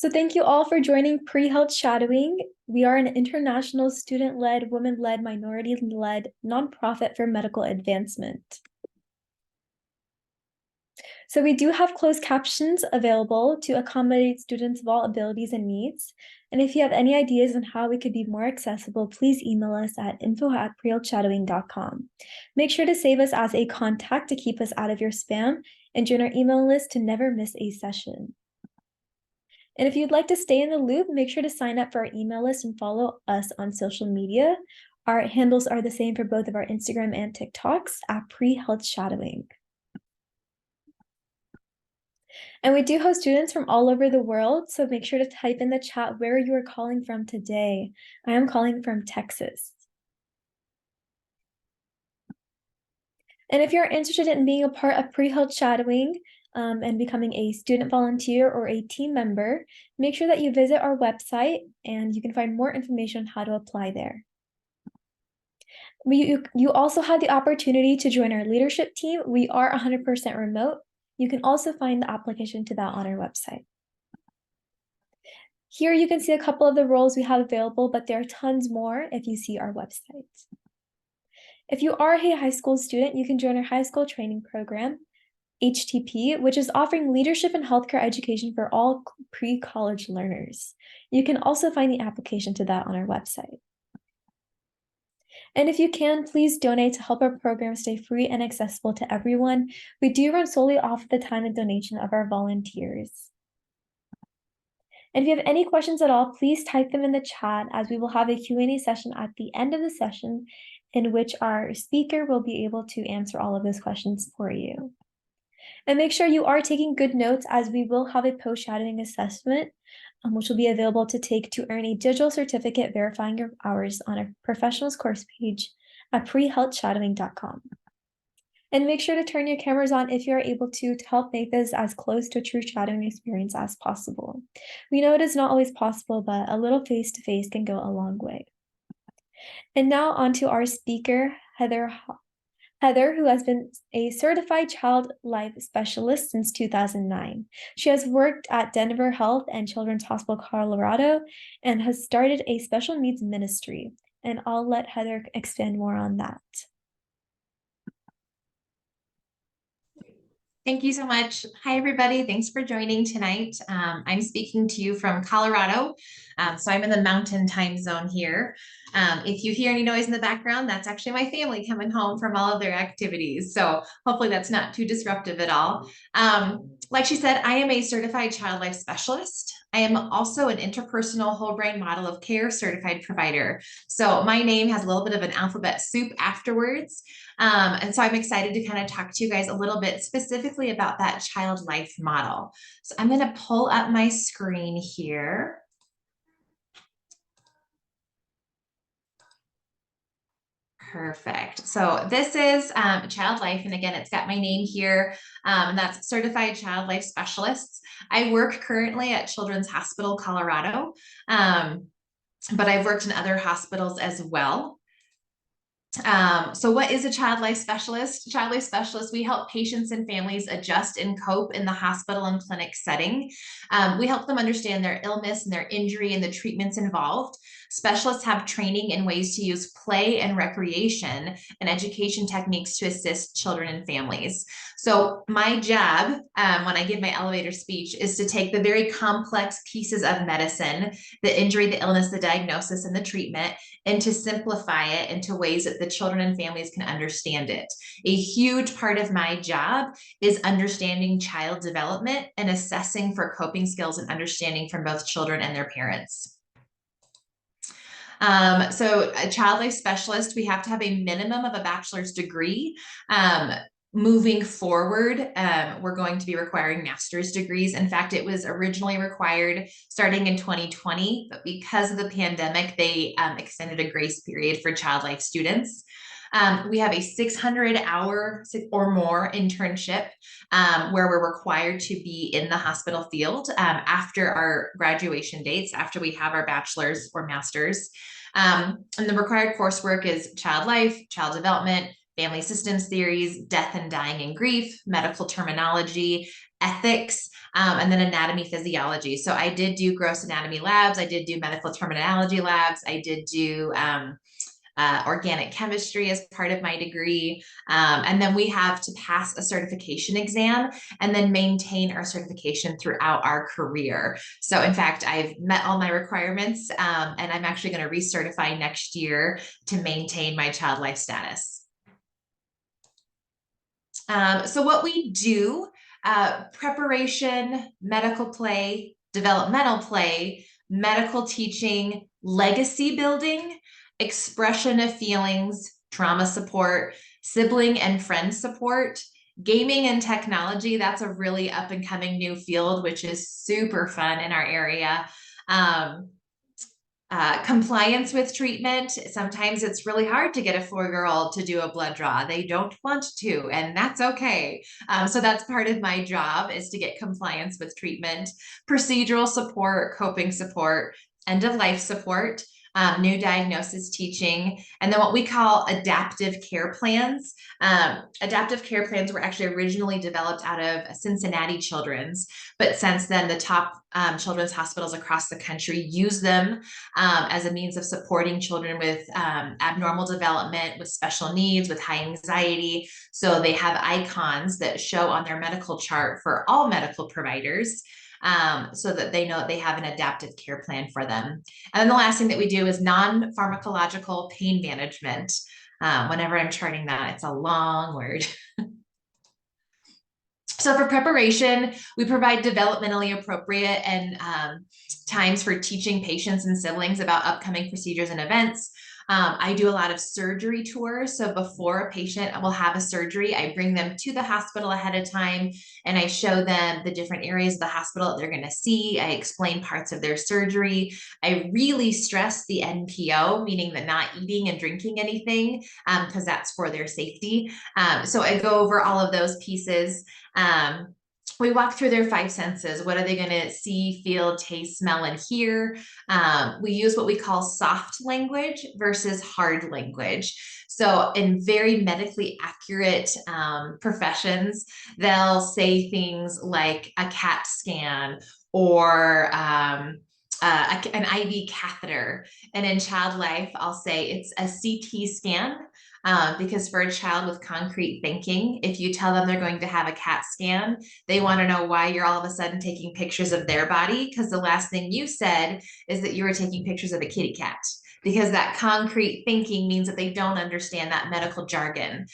So thank you all for joining Pre-Health Shadowing. We are an international student-led, women-led, minority-led nonprofit for medical advancement. So we do have closed captions available to accommodate students of all abilities and needs. And if you have any ideas on how we could be more accessible, please email us at info@prehealthshadowing.com. Make sure to save us as a contact to keep us out of your spam and join our email list to never miss a session. And if you'd like to stay in the loop, make sure to sign up for our email list and follow us on social media. Our handles are the same for both of our Instagram and TikToks at Pre-Health Shadowing. And we do host students from all over the world, so make sure to type in the chat where you are calling from today. I am calling from Texas. And if you're interested in being a part of Pre-Health Shadowing, and becoming a student volunteer or a team member, make sure that you visit our website and you can find more information on how to apply there. You also have the opportunity to join our leadership team. We are 100% remote. You can also find the application to that on our website. Here you can see a couple of the roles we have available, but there are tons more if you see our website. If you are a high school student, you can join our high school training program, HTP, which is offering leadership and healthcare education for all pre-college learners. You can also find the application to that on our website. And if you can, please donate to help our program stay free and accessible to everyone. We do run solely off the time and donation of our volunteers. And if you have any questions at all, please type them in the chat, as we will have a Q&A session at the end of the session in which our speaker will be able to answer all of those questions for you. And make sure you are taking good notes, as we will have a post-shadowing assessment, which will be available to take to earn a digital certificate verifying your hours on our professionals course page at prehealthshadowing.com. And make sure to turn your cameras on if you are able to help make this as close to a true shadowing experience as possible. We know it is not always possible, but a little face-to-face can go a long way. And now on to our speaker, Heather, who has been a certified child life specialist since 2009. She has worked at Denver Health and Children's Hospital, Colorado, and has started a special needs ministry. And I'll let Heather expand more on that. Thank you so much. Hi, everybody. Thanks for joining tonight. I'm speaking to you from Colorado. So I'm in the mountain time zone here. If you hear any noise in the background, that's actually my family coming home from all of their activities. So hopefully that's not too disruptive at all. Like she said, I am a certified child life specialist. I am also an interpersonal whole brain model of care certified provider. So my name has a little bit of an alphabet soup afterwards. And so I'm excited to kind of talk to you guys a little bit specifically about that child life model. So I'm going to pull up my screen here. Perfect. So this is Child Life. And again, it's got my name here, and that's Certified Child Life Specialists. I work currently at Children's Hospital, Colorado, but I've worked in other hospitals as well. So what is a child life specialist? Child life specialist, we help patients and families adjust and cope in the hospital and clinic setting. We help them understand their illness and their injury and the treatments involved. Specialists have training in ways to use play and recreation and education techniques to assist children and families. So my job, when I give my elevator speech, is to take the very complex pieces of medicine, the injury, the illness, the diagnosis, and the treatment, and to simplify it into ways that the children and families can understand it. A huge part of my job is understanding child development and assessing for coping skills and understanding from both children and their parents. So a child life specialist, we have to have a minimum of a bachelor's degree. Moving forward, we're going to be requiring master's degrees. In fact, it was originally required starting in 2020, but because of the pandemic, they extended a grace period for child life students. We have a 600-hour or more internship where we're required to be in the hospital field after our graduation dates, after we have our bachelor's or master's. And the required coursework is child life, child development, family systems theories, death and dying and grief, medical terminology, ethics, and then anatomy physiology. So I did do gross anatomy labs. I did do medical terminology labs. I did do organic chemistry as part of my degree. And then we have to pass a certification exam and then maintain our certification throughout our career. So in fact, I've met all my requirements, and I'm actually going to recertify next year to maintain my child life status. So what we do, preparation, medical play, developmental play, medical teaching, legacy building, expression of feelings, trauma support, sibling and friend support, gaming and technology. That's a really up and coming new field, which is super fun in our area. Compliance with treatment. Sometimes it's really hard to get a 4-year-old to do a blood draw. They don't want to, and that's okay. So that's part of my job, is to get compliance with treatment, procedural support, coping support, end of life support, new diagnosis teaching, and then what we call adaptive care plans. Adaptive care plans were actually originally developed out of Cincinnati Children's, but since then the top children's hospitals across the country use them as a means of supporting children with abnormal development, with special needs, with high anxiety. So they have icons that show on their medical chart for all medical providers, so that they know they have an adaptive care plan for them. And then the last thing that we do is non-pharmacological pain management. Whenever I'm charting that, it's a long word. So for preparation, we provide developmentally appropriate and times for teaching patients and siblings about upcoming procedures and events. I do a lot of surgery tours. So before a patient will have a surgery, I bring them to the hospital ahead of time and I show them the different areas of the hospital that they're going to see. I explain parts of their surgery. I really stress the NPO, meaning that not eating and drinking anything, because that's for their safety. So I go over all of those pieces. We walk through their 5 senses. What are they going to see, feel, taste, smell, and hear? We use what we call soft language versus hard language. So in very medically accurate professions, they'll say things like a CAT scan or an IV catheter. And in child life, I'll say it's a CT scan. Because for a child with concrete thinking, if you tell them they're going to have a CAT scan, they want to know why you're all of a sudden taking pictures of their body, because the last thing you said is that you were taking pictures of a kitty cat. Because that concrete thinking means that they don't understand that medical jargon.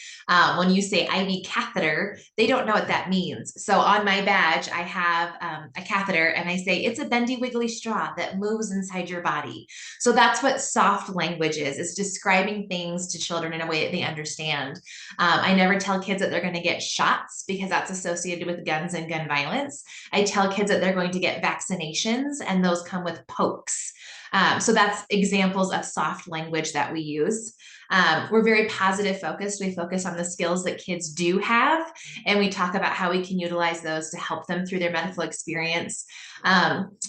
When you say IV catheter, they don't know what that means. So on my badge, I have a catheter and I say, it's a bendy, wiggly straw that moves inside your body. So that's what soft language is describing things to children in a way that they understand. I never tell kids that they're going to get shots because that's associated with guns and gun violence. I tell kids that they're going to get vaccinations, and those come with pokes. So that's examples of soft language that we use. We're very positive focused. We focus on the skills that kids do have, and we talk about how we can utilize those to help them through their medical experience.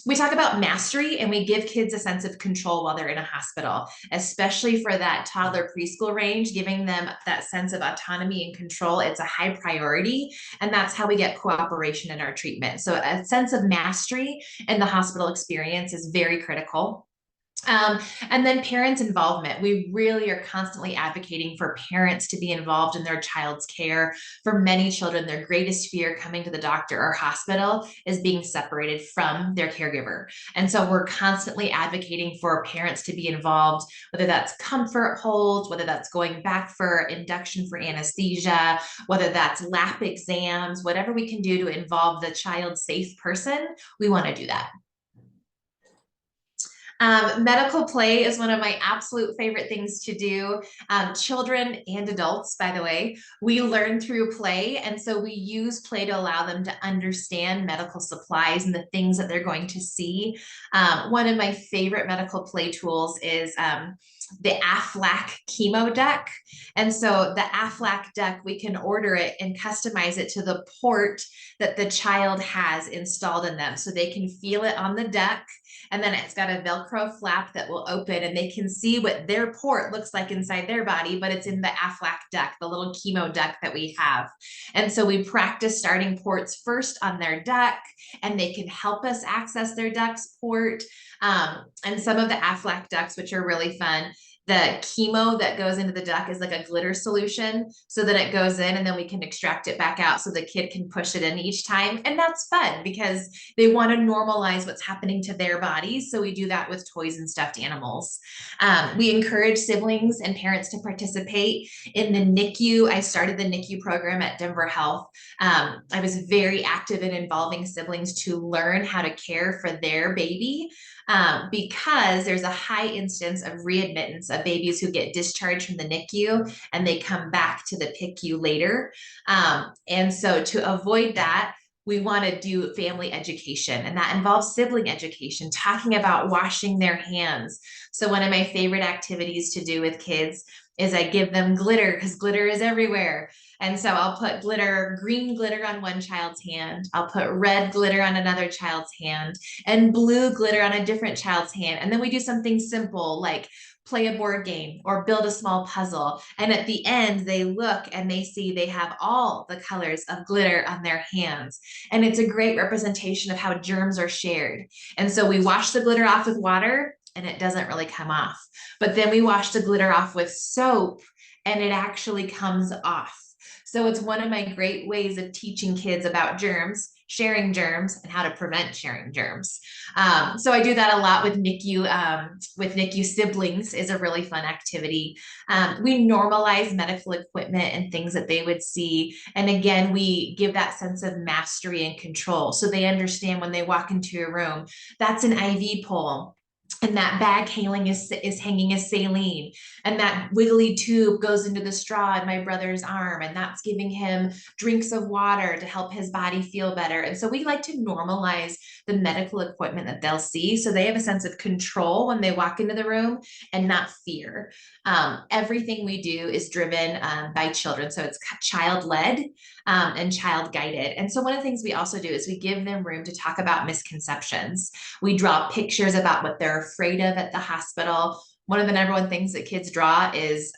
We talk about mastery, and we give kids a sense of control while they're in a hospital, especially for that toddler preschool range, giving them that sense of autonomy and control. It's a high priority, and that's how we get cooperation in our treatment. So a sense of mastery in the hospital experience is very critical. And then parents' involvement. We really are constantly advocating for parents to be involved in their child's care. For many children, their greatest fear coming to the doctor or hospital is being separated from their caregiver. And so we're constantly advocating for parents to be involved, whether that's comfort holds, whether that's going back for induction for anesthesia, whether that's lap exams, whatever we can do to involve the child's safe person, we want to do that. Medical play is one of my absolute favorite things to do. Children and adults, by the way, we learn through play. And so we use play to allow them to understand medical supplies and the things that they're going to see. One of my favorite medical play tools is the Aflac chemo duck. And so the Aflac duck, we can order it and customize it to the port that the child has installed in them. So they can feel it on the duck. And then it's got a Velcro flap that will open and they can see what their port looks like inside their body, but it's in the Aflac duck, the little chemo duck that we have. And so we practice starting ports first on their duck, and they can help us access their duck's port. And some of the Aflac ducks, which are really fun, the chemo that goes into the duck is like a glitter solution, so that it goes in and then we can extract it back out so the kid can push it in each time. And that's fun because they want to normalize what's happening to their bodies. So we do that with toys and stuffed animals. We encourage siblings and parents to participate in the NICU. I started the NICU program at Denver Health. I was very active in involving siblings to learn how to care for their baby. Because there's a high instance of readmittance of babies who get discharged from the NICU and they come back to the PICU later. And so to avoid that, we want to do family education, and that involves sibling education, talking about washing their hands. So one of my favorite activities to do with kids is I give them glitter, because glitter is everywhere. And so I'll put glitter, green glitter on one child's hand. I'll put red glitter on another child's hand and blue glitter on a different child's hand. And then we do something simple like play a board game or build a small puzzle. And at the end, they look and they see they have all the colors of glitter on their hands. And it's a great representation of how germs are shared. And so we wash the glitter off with water and it doesn't really come off. But then we wash the glitter off with soap and it actually comes off. So it's one of my great ways of teaching kids about germs, sharing germs, and how to prevent sharing germs. So I do that a lot with NICU siblings is a really fun activity. We normalize medical equipment and things that they would see. And again, we give that sense of mastery and control. So they understand when they walk into a room, that's an IV pole. And that bag hanging is hanging as saline, and that wiggly tube goes into the straw in my brother's arm, and that's giving him drinks of water to help his body feel better. And so we like to normalize the medical equipment that they'll see, so they have a sense of control when they walk into the room and not fear. Everything we do is driven by children, so it's child-led and child-guided. And so one of the things we also do is we give them room to talk about misconceptions. We draw pictures about what they're afraid of at the hospital. One of the number one things that kids draw is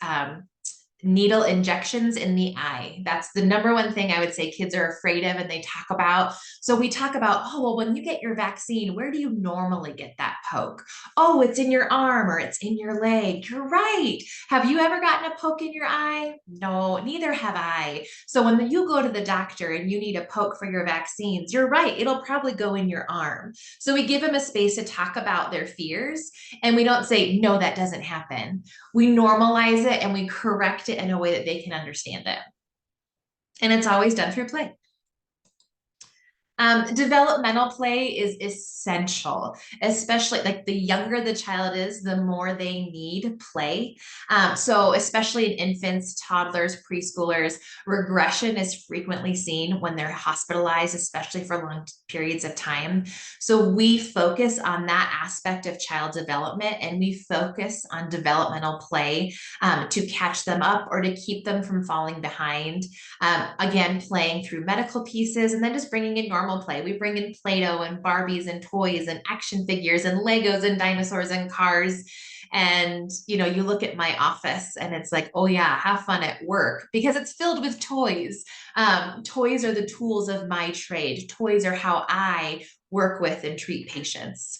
needle injections in the eye. That's the number one thing I would say kids are afraid of and they talk about. So we talk about, oh, well, when you get your vaccine, where do you normally get that poke? Oh, it's in your arm or it's in your leg. You're right. Have you ever gotten a poke in your eye? No, neither have I. So when you go to the doctor and you need a poke for your vaccines, you're right. It'll probably go in your arm. So we give them a space to talk about their fears, and we don't say, no, that doesn't happen. We normalize it and we correct it in a way that they can understand it. And it's always done through play. Developmental play is essential, especially like the younger the child is, the more they need play. So especially in infants, toddlers, preschoolers, regression is frequently seen when they're hospitalized, especially for long periods of time. So we focus on that aspect of child development, and we focus on developmental play to catch them up or to keep them from falling behind. Again, playing through medical pieces, and then just bringing in normal play. We bring in Play-Doh and Barbies and toys and action figures and Legos and dinosaurs and cars. And, you know, you look at my office and it's like, oh yeah, have fun at work, because it's filled with toys. Toys are the tools of my trade. Toys are how I work with and treat patients.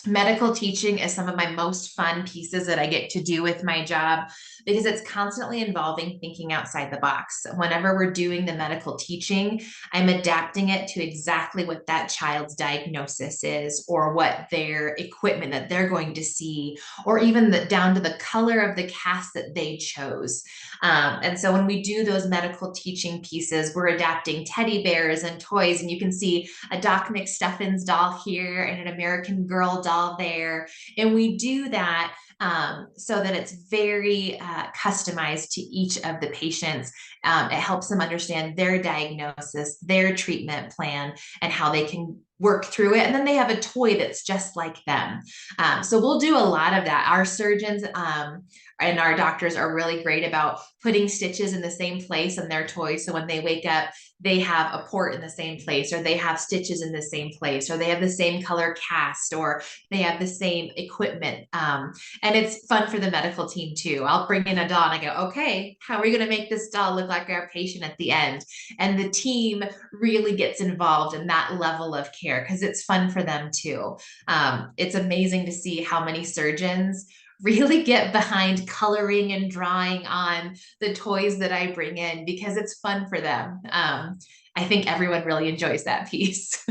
Medical teaching is some of my most fun pieces that I get to do with my job, because it's constantly involving thinking outside the box. Whenever we're doing the medical teaching, I'm adapting it to exactly what that child's diagnosis is, or what their equipment that they're going to see, or even down to the color of the cast that they chose. And so when we do those medical teaching pieces, we're adapting teddy bears and toys, and you can see a Doc McStuffins doll here and an American Girl doll there. And we do that so that it's very customized to each of the patients. It helps them understand their diagnosis, their treatment plan, and how they can work through it. And then they have a toy that's just like them. So we'll do a lot of that. Our surgeons and our doctors are really great about putting stitches in the same place in their toys. So when they wake up, they have a port in the same place, or they have stitches in the same place, or they have the same color cast, or they have the same equipment. And it's fun for the medical team too. I'll bring in a doll and I go, okay, how are we going to make this doll look like our patient at the end? And the team really gets involved in that level of care because it's fun for them too. It's amazing to see how many surgeons really get behind coloring and drawing on the toys that I bring in because it's fun for them. I think everyone really enjoys that piece.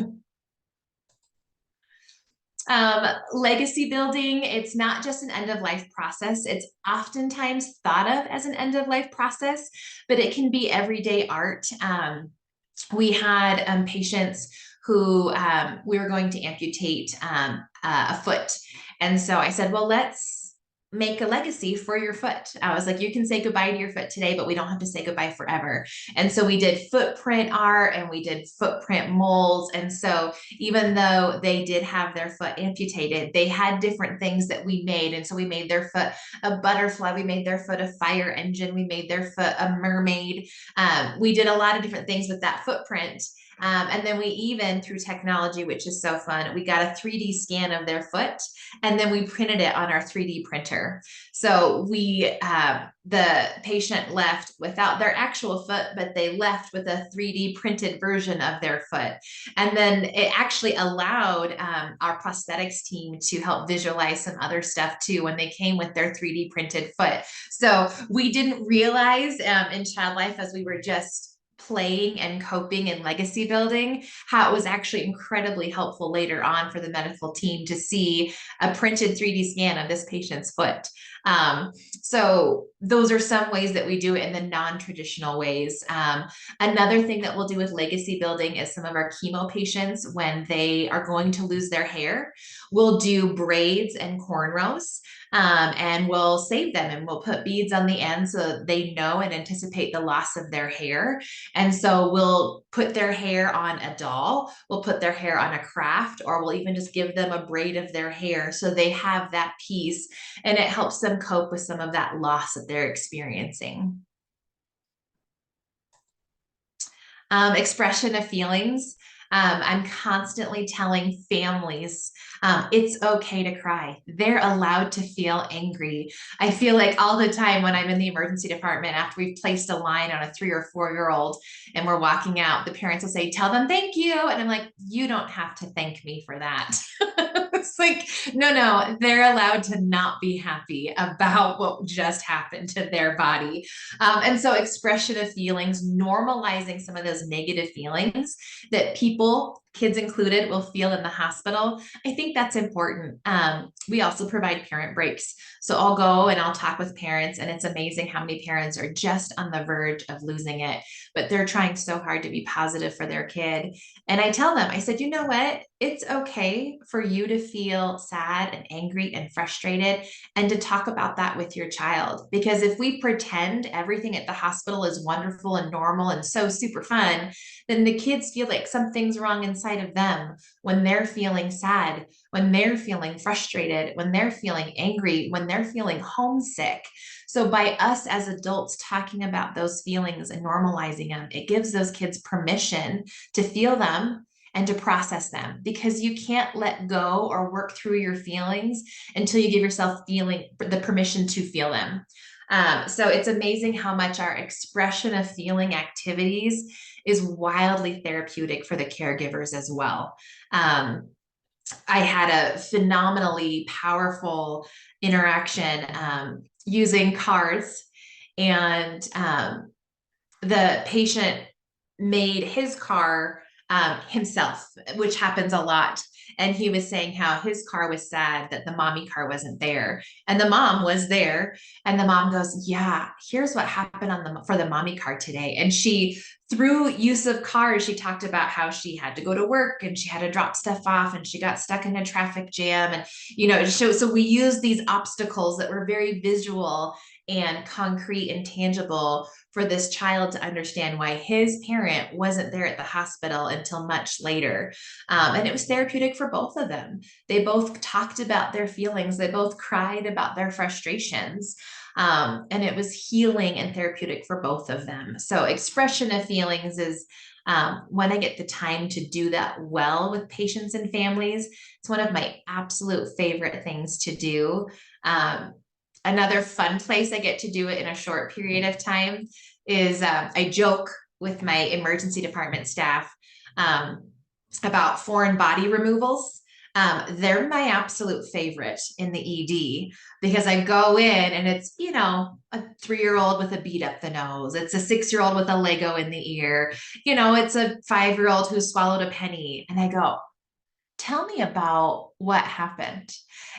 Legacy building, it's not just an end of life process. It's oftentimes thought of as an end of life process, but it can be everyday art. We had patients who we were going to amputate a foot. And so I said, well, let's make a legacy for your foot. I was like, you can say goodbye to your foot today, but we don't have to say goodbye forever. And so we did footprint art and we did footprint molds. And so even though they did have their foot amputated, they had different things that we made. And so we made their foot a butterfly, we made their foot a fire engine, we made their foot a mermaid. We did a lot of different things with that footprint. And then we even, through technology, which is so fun, we got a 3D scan of their foot, and then we printed it on our 3D printer. So the patient left without their actual foot, but they left with a 3D printed version of their foot. And then it actually allowed our prosthetics team to help visualize some other stuff too when they came with their 3D printed foot. So we didn't realize in child life, as we were just playing and coping and legacy building, how it was actually incredibly helpful later on for the medical team to see a printed 3D scan of this patient's foot. So those are some ways that we do it in the non-traditional ways. Another thing that we'll do with legacy building is some of our chemo patients, when they are going to lose their hair, we'll do braids and cornrows. And we'll save them and we'll put beads on the end so they know and anticipate the loss of their hair. And so we'll put their hair on a doll, we'll put their hair on a craft, or we'll even just give them a braid of their hair so they have that piece, and it helps them cope with some of that loss that they're experiencing. Expression of feelings. I'm constantly telling families it's okay to cry. They're allowed to feel angry. I feel like all the time when I'm in the emergency department, after we've placed a line on a 3 or 4-year-old and we're walking out, the parents will say, tell them thank you. And I'm like, you don't have to thank me for that. It's like, no, they're allowed to not be happy about what just happened to their body. And so expression of feelings, normalizing some of those negative feelings that people, kids included, will feel in the hospital. I think that's important. We also provide parent breaks. So I'll go and I'll talk with parents, and it's amazing how many parents are just on the verge of losing it, but they're trying so hard to be positive for their kid. And I tell them, I said, you know what? It's okay for you to feel sad and angry and frustrated, and to talk about that with your child. Because if we pretend everything at the hospital is wonderful and normal and so super fun, then the kids feel like something's wrong inside of them when they're feeling sad, when they're feeling frustrated, when they're feeling angry, when they're feeling homesick. So by us as adults talking about those feelings and normalizing them, it gives those kids permission to feel them and to process them, because you can't let go or work through your feelings until you give yourself the permission to feel them. So it's amazing how much our expression of feeling activities is wildly therapeutic for the caregivers as well. I had a phenomenally powerful interaction using cards, and the patient made his car himself, which happens a lot. And he was saying how his car was sad that the mommy car wasn't there, and the mom was there. And the mom goes, yeah, here's what happened for the mommy car today. And she, through use of cars, she talked about how she had to go to work and she had to drop stuff off and she got stuck in a traffic jam. And, so we use these obstacles that were very visual and concrete and tangible for this child to understand why his parent wasn't there at the hospital until much later. And it was therapeutic for both of them. They both talked about their feelings, they both cried about their frustrations. And it was healing and therapeutic for both of them. So, expression of feelings is when I get the time to do that well with patients and families, it's one of my absolute favorite things to do. Another fun place I get to do it in a short period of time is I joke with my emergency department staff about foreign body removals. They're my absolute favorite in the ED because I go in and it's, a 3-year-old with a bead up the nose. It's a 6-year-old with a Lego in the ear. It's a 5-year-old who swallowed a penny. And I go, tell me about what happened.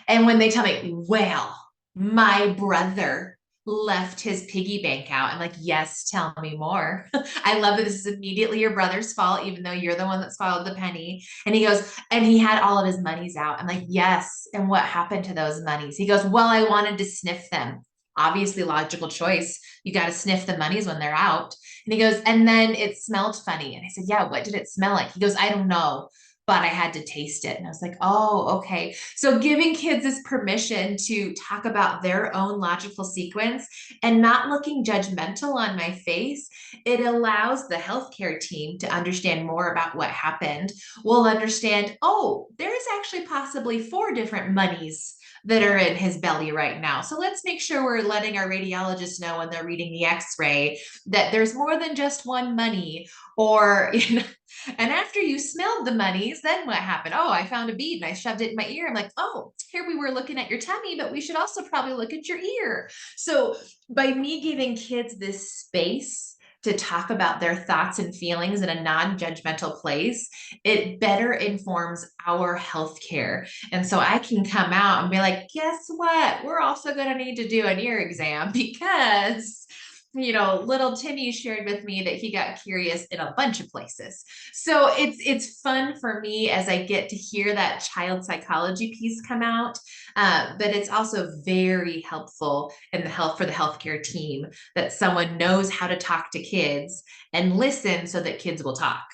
And when they tell me, well, my brother left his piggy bank out. I'm like, yes, tell me more. I love that this is immediately your brother's fault, even though you're the one that swallowed the penny. And he goes, and he had all of his monies out. I'm like, yes. And what happened to those monies? He goes, well, I wanted to sniff them. Obviously, logical choice. You got to sniff the monies when they're out. And he goes, and then it smelled funny. And I said, yeah, what did it smell like? He goes, I don't know, but I had to taste it. And I was like, oh, okay. So giving kids this permission to talk about their own logical sequence and not looking judgmental on my face, it allows the healthcare team to understand more about what happened. We'll understand, oh, there's actually possibly 4 different monies that are in his belly right now. So let's make sure we're letting our radiologists know when they're reading the x-ray that there's more than just one money. Or, and after you smelled the monies, then what happened? Oh, I found a bead and I shoved it in my ear. I'm like, oh, here we were looking at your tummy, but we should also probably look at your ear. So by me giving kids this space to talk about their thoughts and feelings in a non-judgmental place, it better informs our healthcare. And so I can come out and be like, guess what? We're also going to need to do an ear exam because little Timmy shared with me that he got curious in a bunch of places. So it's fun for me as I get to hear that child psychology piece come out. But it's also very helpful in for the healthcare team that someone knows how to talk to kids and listen so that kids will talk.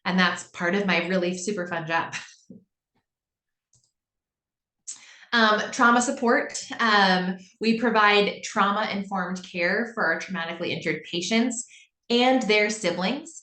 And that's part of my really super fun job. Trauma support. We provide trauma-informed care for our traumatically injured patients and their siblings.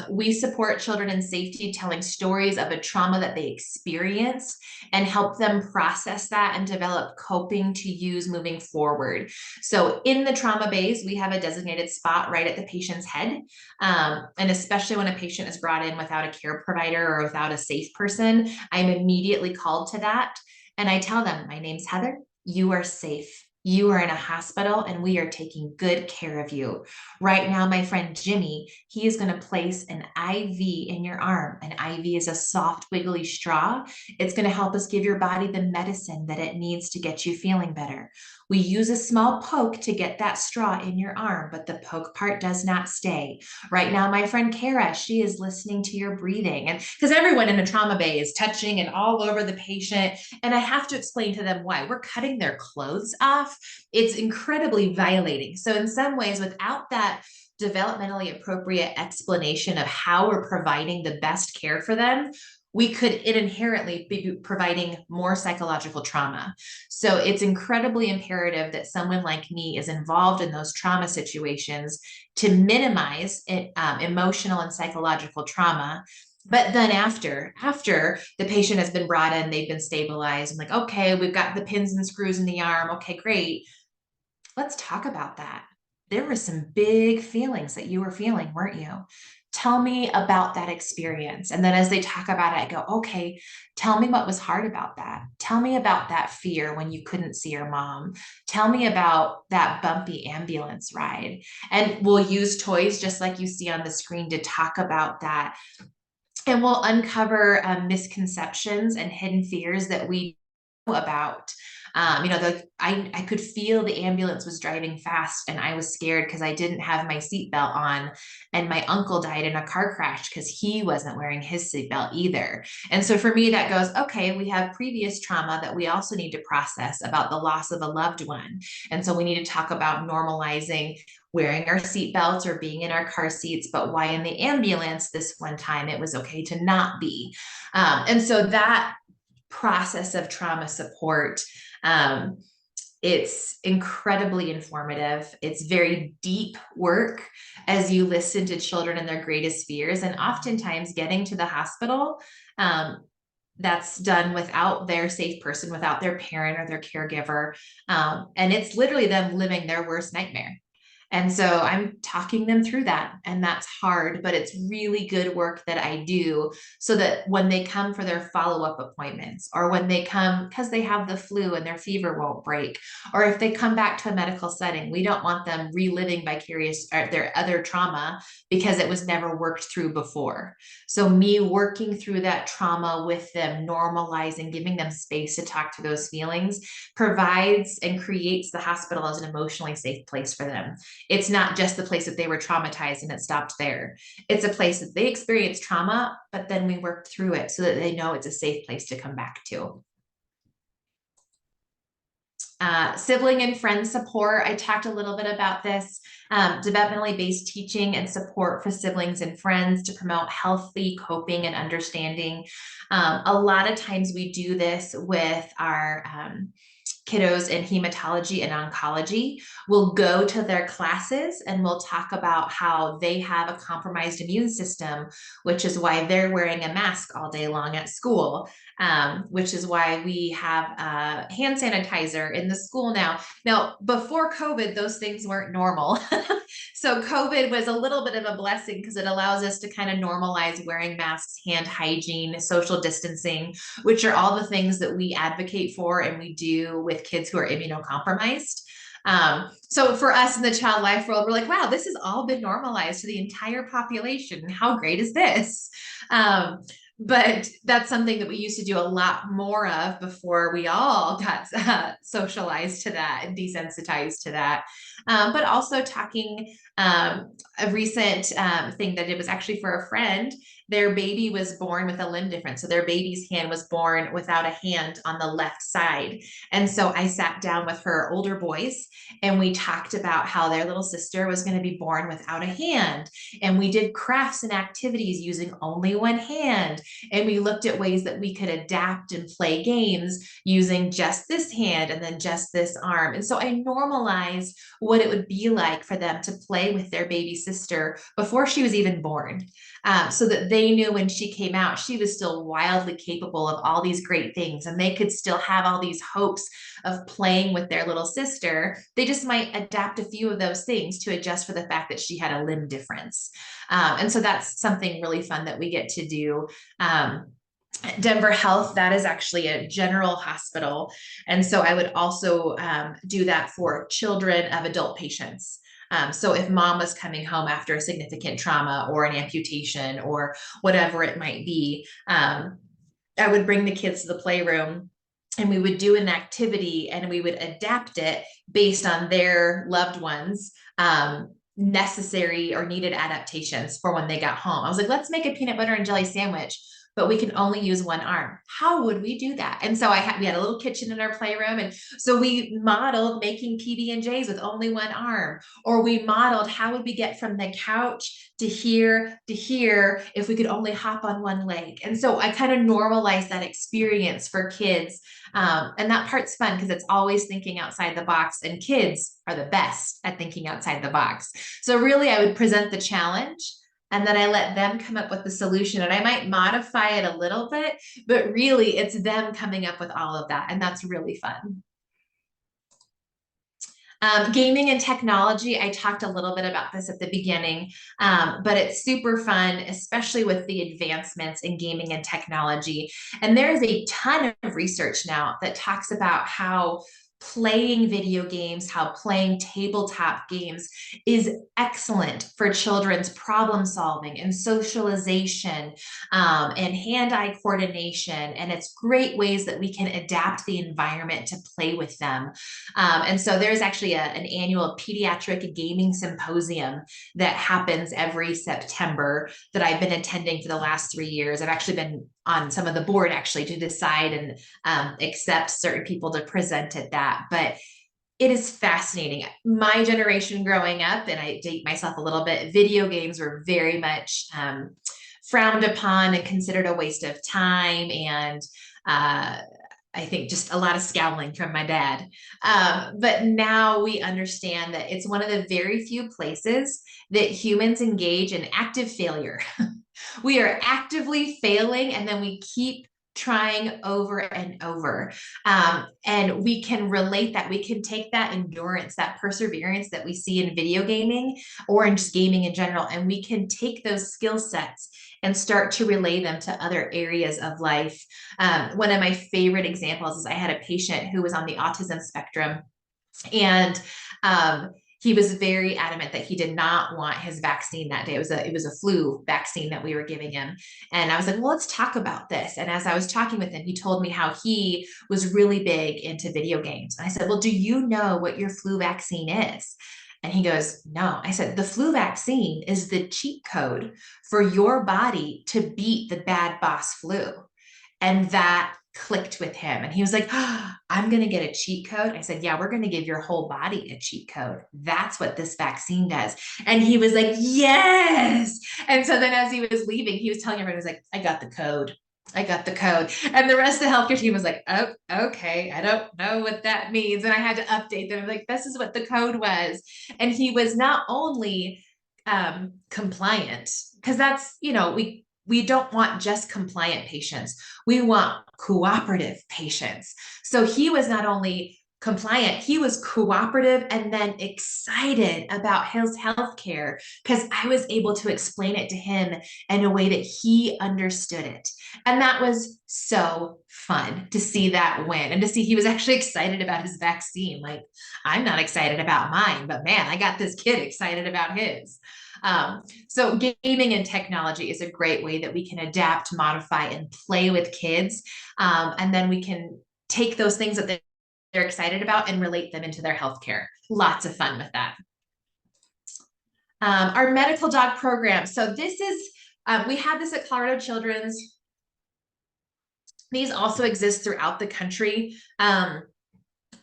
We support children in safety, telling stories of a trauma that they experienced and help them process that and develop coping to use moving forward. So in the trauma bays, we have a designated spot right at the patient's head. And especially when a patient is brought in without a care provider or without a safe person, I'm immediately called to that. And I tell them, my name's Heather, you are safe. You are in a hospital and we are taking good care of you. Right now, my friend Jimmy, he is going to place an IV in your arm. An IV is a soft, wiggly straw. It's going to help us give your body the medicine that it needs to get you feeling better. We use a small poke to get that straw in your arm, but the poke part does not stay. Right now, my friend Kara, she is listening to your breathing. And because everyone in a trauma bay is touching and all over the patient. And I have to explain to them why. We're cutting their clothes off. It's incredibly violating. So in some ways, without that developmentally appropriate explanation of how we're providing the best care for them, we could inherently be providing more psychological trauma. So it's incredibly imperative that someone like me is involved in those trauma situations to minimize emotional and psychological trauma. But then after the patient has been brought in, they've been stabilized. I'm like, okay, we've got the pins and screws in the arm. Okay, great. Let's talk about that. There were some big feelings that you were feeling, weren't you? Tell me about that experience. And then as they talk about it, I go, okay, tell me what was hard about that. Tell me about that fear when you couldn't see your mom. Tell me about that bumpy ambulance ride. And we'll use toys just like you see on the screen to talk about that. And we'll uncover misconceptions and hidden fears that we know about. I could feel the ambulance was driving fast and I was scared because I didn't have my seatbelt on, and my uncle died in a car crash because he wasn't wearing his seatbelt either. And so for me, that goes, okay, we have previous trauma that we also need to process about the loss of a loved one. And so we need to talk about normalizing wearing our seatbelts or being in our car seats, but why in the ambulance this one time it was okay to not be. And so that process of trauma support, it's incredibly informative. It's very deep work as you listen to children and their greatest fears. And oftentimes getting to the hospital, that's done without their safe person, without their parent or their caregiver. And it's literally them living their worst nightmare. And so I'm talking them through that, and that's hard, but it's really good work that I do so that when they come for their follow-up appointments, or when they come because they have the flu and their fever won't break, or if they come back to a medical setting, we don't want them reliving vicarious or their other trauma because it was never worked through before. So me working through that trauma with them, normalizing, giving them space to talk to those feelings, provides and creates the hospital as an emotionally safe place for them. It's not just the place that they were traumatized and it stopped there. It's a place that they experienced trauma, but then we worked through it so that they know it's a safe place to come back to. Sibling and friend support. I talked a little bit about this. Developmentally based teaching and support for siblings and friends to promote healthy coping and understanding. A lot of times we do this with our kiddos in hematology and oncology. We'll go to their classes and we'll talk about how they have a compromised immune system, which is why they're wearing a mask all day long at school, which is why we have hand sanitizer in the school now. Now, before COVID, those things weren't normal. So COVID was a little bit of a blessing because it allows us to kind of normalize wearing masks, hand hygiene, social distancing, which are all the things that we advocate for and we do with kids who are immunocompromised. So for us in the child life world, we're like, wow, this has all been normalized to the entire population. How great is this? But that's something that we used to do a lot more of before we all got socialized to that and desensitized to that. But also talking, a recent thing that it was actually for a friend. Their baby was born with a limb difference. So their baby's hand was born without a hand on the left side. And so I sat down with her older boys and we talked about how their little sister was going to be born without a hand. And we did crafts and activities using only one hand. And we looked at ways that we could adapt and play games using just this hand and then just this arm. And so I normalized what it would be like for them to play with their baby sister before she was even born. So that they knew when she came out, she was still wildly capable of all these great things, and they could still have all these hopes of playing with their little sister. They just might adapt a few of those things to adjust for the fact that she had a limb difference. And so that's something really fun that we get to do. Denver Health, that is actually a general hospital. And so I would also do that for children of adult patients. So if mom was coming home after a significant trauma or an amputation or whatever it might be, I would bring the kids to the playroom and we would do an activity and we would adapt it based on their loved ones, necessary or needed adaptations for when they got home. I was like, let's make a peanut butter and jelly sandwich, but we can only use one arm. How would we do that? And so we had a little kitchen in our playroom. And so we modeled making PB&Js with only one arm, or we modeled how would we get from the couch to here if we could only hop on one leg. And so I kind of normalized that experience for kids. And that part's fun because it's always thinking outside the box, and kids are the best at thinking outside the box. So really I would present the challenge and then I let them come up with the solution, and I might modify it a little bit, but really it's them coming up with all of that. And that's really fun. Gaming and technology, I talked a little bit about this at the beginning, but it's super fun, especially with the advancements in gaming and technology. And there is a ton of research now that talks about how playing video games, how playing tabletop games is excellent for children's problem solving and socialization, and hand-eye coordination. And it's great ways that we can adapt the environment to play with them. And so there's actually an annual pediatric gaming symposium that happens every September that I've been attending for the last 3 years. I've actually been on some of the board actually to decide and accept certain people to present at that. But it is fascinating. My generation growing up, and I date myself a little bit, video games were very much frowned upon and considered a waste of time. And I think just a lot of scowling from my dad. But now we understand that it's one of the very few places that humans engage in active failure. We are actively failing, and then we keep trying over and over. And we can relate that. We can take that endurance, that perseverance that we see in video gaming or in just gaming in general, and we can take those skill sets and start to relay them to other areas of life. One of my favorite examples is I had a patient who was on the autism spectrum, and he was very adamant that he did not want his vaccine that day. It was a flu vaccine that we were giving him. And I was like, well, let's talk about this. And as I was talking with him, he told me how he was really big into video games. And I said, well, do you know what your flu vaccine is? And he goes, no. I said, the flu vaccine is the cheat code for your body to beat the bad boss flu. And that clicked with him. And he was like, oh, I'm going to get a cheat code. I said, yeah, we're going to give your whole body a cheat code. That's what this vaccine does. And he was like, yes. And so then as he was leaving, he was telling everyone, he was like, I got the code. I got the code. And the rest of the healthcare team was like, oh, okay. I don't know what that means. And I had to update them. Like, this is what the code was. And he was not only compliant, because that's, we don't want just compliant patients. We want cooperative patients. So he was not only compliant, he was cooperative and then excited about his healthcare because I was able to explain it to him in a way that he understood it. And that was so fun to see that win and to see he was actually excited about his vaccine. Like, I'm not excited about mine, but man, I got this kid excited about his. So gaming and technology is a great way that we can adapt, modify, and play with kids. And then we can take those things that they're excited about and relate them into their healthcare. Lots of fun with that. Our medical dog program. So this is, we have this at Colorado Children's. These also exist throughout the country.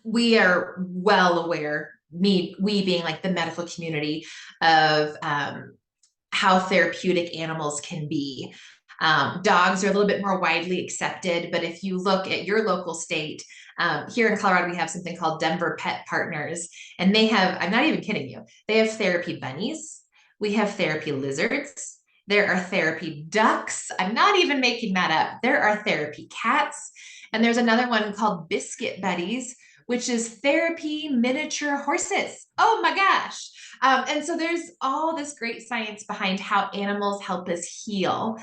We are well aware, we being like the medical community, of how therapeutic animals can be. Dogs are a little bit more widely accepted, but if you look at your local state, here in Colorado, we have something called Denver Pet Partners, and they have, I'm not even kidding you, they have therapy bunnies, we have therapy lizards, there are therapy ducks, I'm not even making that up, there are therapy cats, and there's another one called Biscuit Buddies, which is therapy miniature horses. Oh my gosh. And so there's all this great science behind how animals help us heal.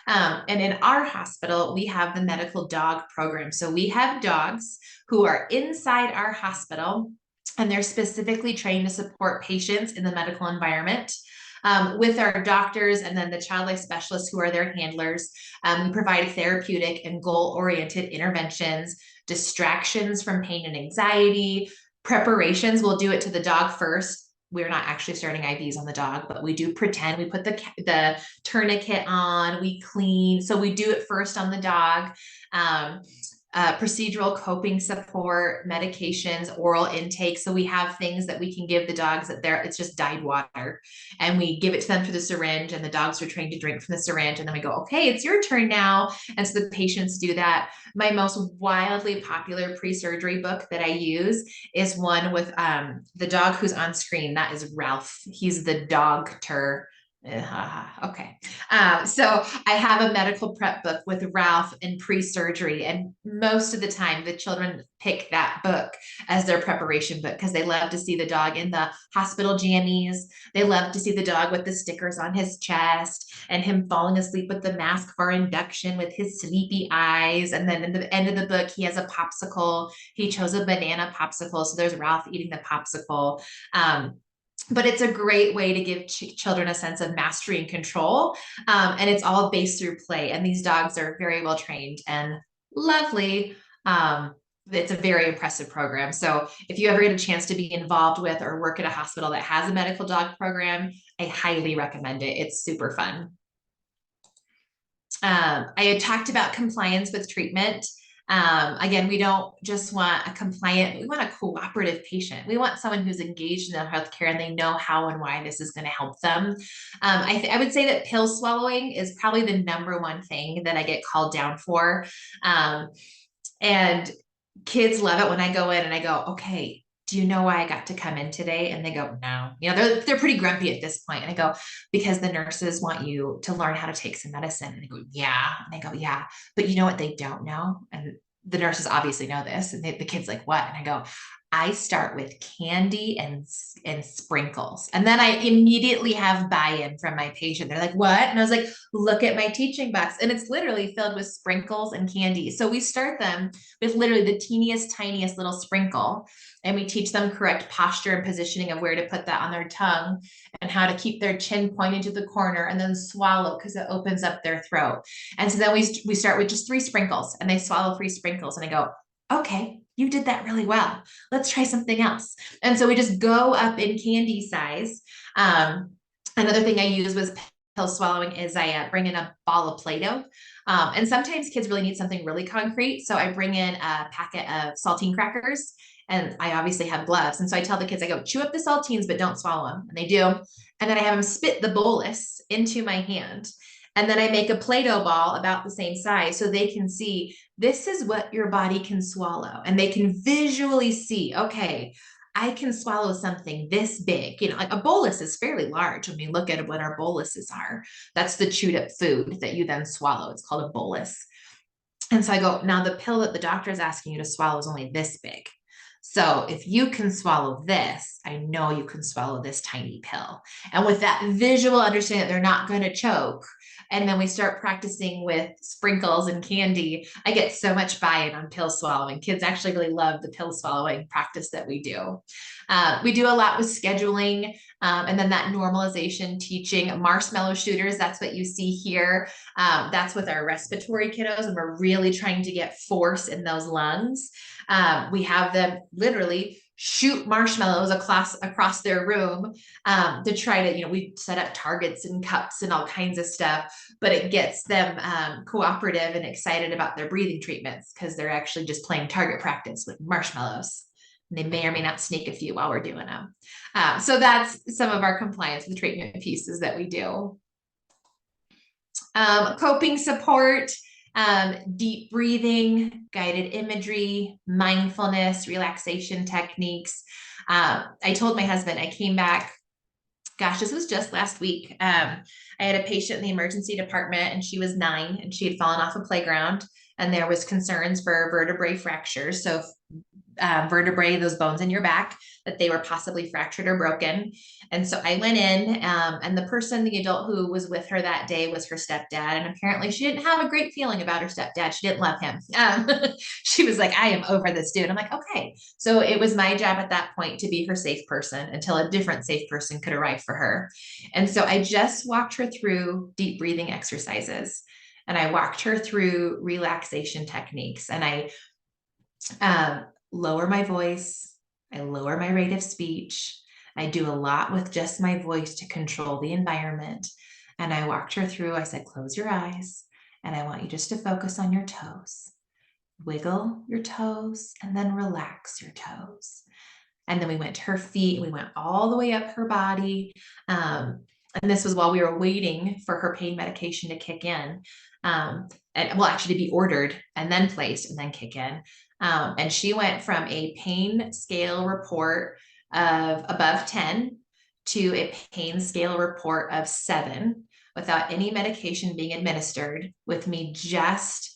And in our hospital, we have the medical dog program. So we have dogs who are inside our hospital, and they're specifically trained to support patients in the medical environment. With our doctors and then the child life specialists who are their handlers. We provide therapeutic and goal-oriented interventions, distractions from pain and anxiety, preparations. We'll do it to the dog first. We're not actually starting IVs on the dog, but we do pretend. We put the tourniquet on, we clean. So we do it first on the dog. Procedural coping support, medications, oral intake. So we have things that we can give the dogs that it's just dyed water, and we give it to them through the syringe, and the dogs are trained to drink from the syringe. And then we go, okay, it's your turn now. And so the patients do that. My most wildly popular pre-surgery book that I use is one with the dog who's on screen. That is Ralph. He's the doctor. Okay. So I have a medical prep book with Ralph in pre-surgery, and most of the time the children pick that book as their preparation book because they love to see the dog in the hospital jammies. They love to see the dog with the stickers on his chest and him falling asleep with the mask for induction with his sleepy eyes. And then in the end of the book, he has a popsicle. He chose a banana popsicle. So there's Ralph eating the popsicle. But it's a great way to give children a sense of mastery and control. And it's all based through play. And these dogs are very well trained and lovely. It's a very impressive program. So if you ever get a chance to be involved with or work at a hospital that has a medical dog program, I highly recommend it. It's super fun. I had talked about compliance with treatment. Again, we don't just want a compliant, we want a cooperative patient. We want someone who's engaged in their healthcare and they know how and why this is going to help them. I would say that pill swallowing is probably the number one thing that I get called down for. And kids love it when I go in and I go, okay, do you know why I got to come in today? And they go, no, they're pretty grumpy at this point. And I go, because the nurses want you to learn how to take some medicine. And they go, yeah. And I go, yeah, but you know what they don't know? And the nurses obviously know this. And the kid's like, what? And I go, I start with candy and sprinkles. And then I immediately have buy-in from my patient. They're like, what? And I was like, look at my teaching box. And it's literally filled with sprinkles and candy. So we start them with literally the teeniest, tiniest little sprinkle. And we teach them correct posture and positioning of where to put that on their tongue and how to keep their chin pointed to the corner and then swallow because it opens up their throat. And so then we start with just 3 sprinkles and they swallow 3 sprinkles. And I go, okay, you did that really well. Let's try something else. And so we just go up in candy size. Another thing I use was pill swallowing is I bring in a ball of Play-Doh. And sometimes kids really need something really concrete. So I bring in a packet of saltine crackers and I obviously have gloves. And so I tell the kids, I go, chew up the saltines, but don't swallow them. And they do. And then I have them spit the bolus into my hand. And then I make a Play-Doh ball about the same size so they can see this is what your body can swallow. And they can visually see, okay, I can swallow something this big. Like a bolus is fairly large when we look at what our boluses are. That's the chewed up food that you then swallow. It's called a bolus. And so I go, now the pill that the doctor is asking you to swallow is only this big. So if you can swallow this, I know you can swallow this tiny pill. And with that visual understanding that they're not going to choke, and then we start practicing with sprinkles and candy, I get so much buy-in on pill swallowing. Kids actually really love the pill swallowing practice that we do. We do a lot with scheduling, and then that normalization teaching. Marshmallow shooters, that's what you see here. That's with our respiratory kiddos, and we're really trying to get force in those lungs. We have them literally shoot marshmallows across their room to try to, we set up targets and cups and all kinds of stuff, but it gets them cooperative and excited about their breathing treatments because they're actually just playing target practice with marshmallows. And they may or may not sneak a few while we're doing them. So that's some of our compliance with treatment pieces that we do. Coping support. Deep breathing, guided imagery, mindfulness, relaxation techniques. I told my husband, I came back, gosh, this was just last week. I had a patient in the emergency department and she was 9 and she had fallen off a playground and there was concerns for vertebrae fractures. So vertebrae, those bones in your back, that they were possibly fractured or broken. And so I went in and the adult who was with her that day was her stepdad. And apparently she didn't have a great feeling about her stepdad. She didn't love him. She was like, I am over this dude. I'm like, okay. So it was my job at that point to be her safe person until a different safe person could arrive for her. And so I just walked her through deep breathing exercises and I walked her through relaxation techniques and I lower my voice. I lower my rate of speech. I do a lot with just my voice to control the environment. And I walked her through, I said, close your eyes. And I want you just to focus on your toes. Wiggle your toes and then relax your toes. And then we went to her feet. We went all the way up her body. And this was while we were waiting for her pain medication to kick in. And well, actually to be ordered and then placed and then kick in. And she went from a pain scale report of above 10 to a pain scale report of 7 without any medication being administered, with me just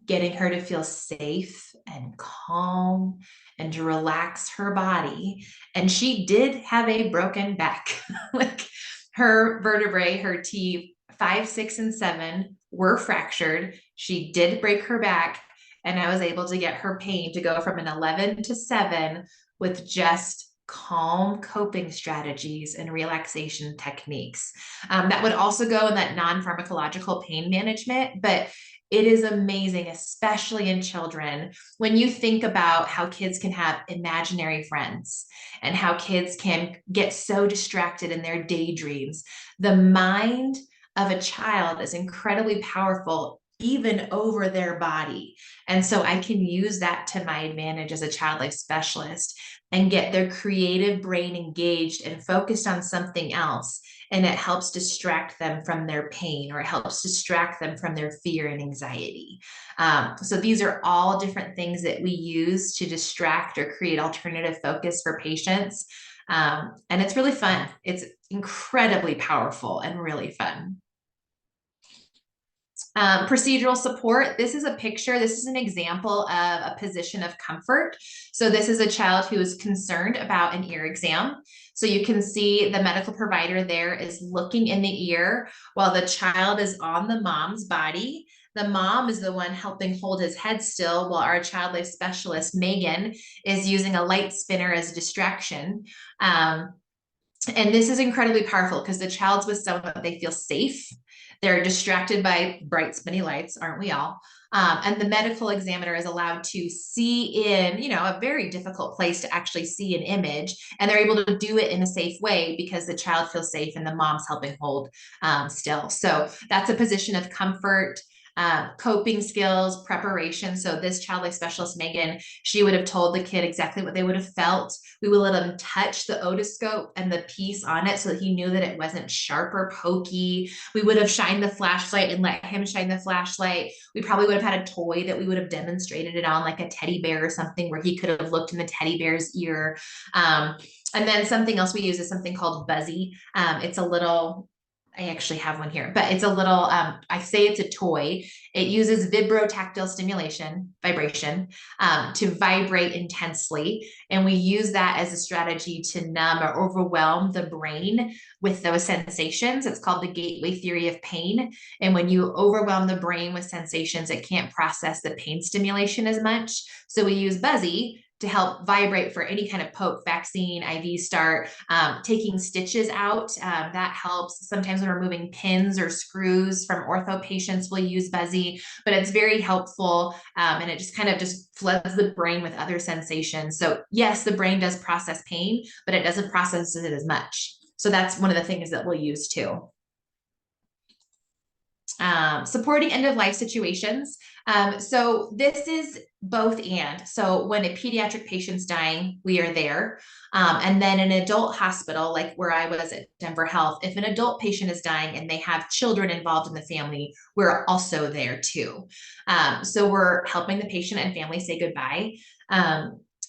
getting her to feel safe and calm and to relax her body. And she did have a broken back. Like her vertebrae, her T5, 6, and 7 were fractured. She did break her back, and I was able to get her pain to go from an 11 to 7 with just calm coping strategies and relaxation techniques. That would also go in that non-pharmacological pain management, but it is amazing, especially in children, when you think about how kids can have imaginary friends and how kids can get so distracted in their daydreams. The mind of a child is incredibly powerful, even over their body. And so I can use that to my advantage as a child life specialist and get their creative brain engaged and focused on something else. And it helps distract them from their pain, or it helps distract them from their fear and anxiety. So these are all different things that we use to distract or create alternative focus for patients. And it's really fun. It's incredibly powerful and really fun. Procedural support. This is a picture. This is an example of a position of comfort. So this is a child who is concerned about an ear exam. So you can see the medical provider there is looking in the ear while the child is on the mom's body. The mom is the one helping hold his head still, while our child life specialist, Megan, is using a light spinner as a distraction. And this is incredibly powerful because the child's with someone that they feel safe. They're distracted by bright, spinny lights, aren't we all? And the medical examiner is allowed to see in, a very difficult place to actually see an image, and they're able to do it in a safe way because the child feels safe and the mom's helping hold still. So that's a position of comfort. Coping skills, preparation. So this child life specialist, Megan, she would have told the kid exactly what they would have felt. We would let him touch the otoscope and the piece on it so that he knew that it wasn't sharp or pokey. We would have shined the flashlight and let him shine the flashlight. We probably would have had a toy that we would have demonstrated it on, like a teddy bear or something, where he could have looked in the teddy bear's ear. And then something else we use is something called Buzzy. It's a little, I actually have one here, but it's a little, I say it's a toy. It uses vibrotactile stimulation, vibration, to vibrate intensely. And we use that as a strategy to numb or overwhelm the brain with those sensations. It's called the gateway theory of pain. And when you overwhelm the brain with sensations, it can't process the pain stimulation as much. So we use Buzzy to help vibrate for any kind of poke, vaccine, IV start, taking stitches out. That helps. Sometimes when we're removing pins or screws from ortho patients, we'll use Buzzy, but it's very helpful. And it just kind of just floods the brain with other sensations. So yes, the brain does process pain, but it doesn't process it as much. So that's one of the things that we'll use too. Supporting end of life situations. So this is both and. So when a pediatric patient's dying, we are there. And then an adult hospital, like where I was at Denver Health, if an adult patient is dying and they have children involved in the family, we're also there too. So we're helping the patient and family say goodbye.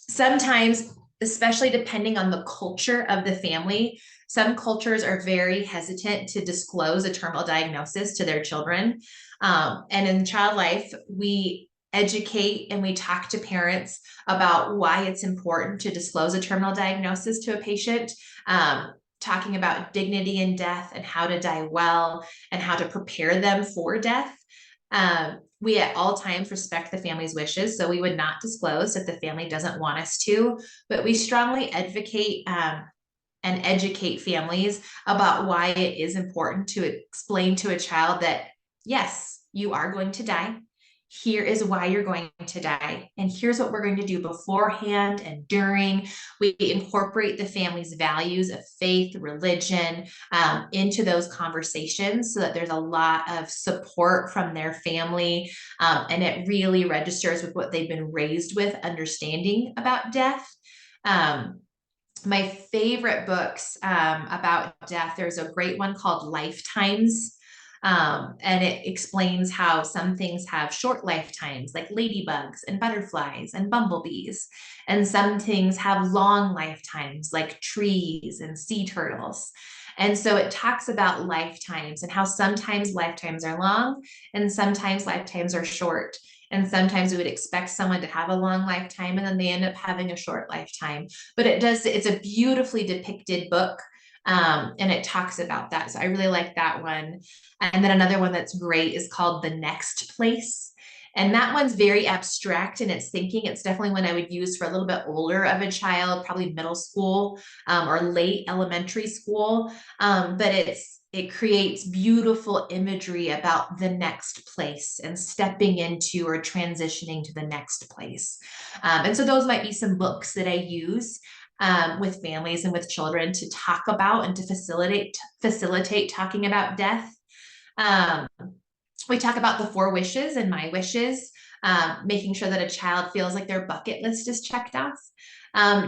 Sometimes, especially depending on the culture of the family, some cultures are very hesitant to disclose a terminal diagnosis to their children. And in child life, we educate and we talk to parents about why it's important to disclose a terminal diagnosis to a patient, talking about dignity in death and how to die well and how to prepare them for death. We at all times respect the family's wishes, so we would not disclose if the family doesn't want us to, but we strongly advocate and educate families about why it is important to explain to a child that, yes, you are going to die. Here is why you're going to die. And here's what we're going to do beforehand and during. We incorporate the family's values of faith, religion, into those conversations so that there's a lot of support from their family. And it really registers with what they've been raised with, understanding about death. My favorite books about death, there's a great one called Lifetimes. And it explains how some things have short lifetimes, like ladybugs and butterflies and bumblebees. And some things have long lifetimes, like trees and sea turtles. And so it talks about lifetimes and how sometimes lifetimes are long and sometimes lifetimes are short. And sometimes we would expect someone to have a long lifetime and then they end up having a short lifetime. But it's a beautifully depicted book. And it talks about that. So I really like that one. And then another one that's great is called The Next Place. And that one's very abstract in its thinking. It's definitely one I would use for a little bit older of a child, probably middle school or late elementary school. But it creates beautiful imagery about the next place and stepping into or transitioning to the next place. And so those might be some books that I use with families and with children to talk about and to facilitate talking about death. We talk about the 4 wishes and my wishes, making sure that a child feels like their bucket list is checked off.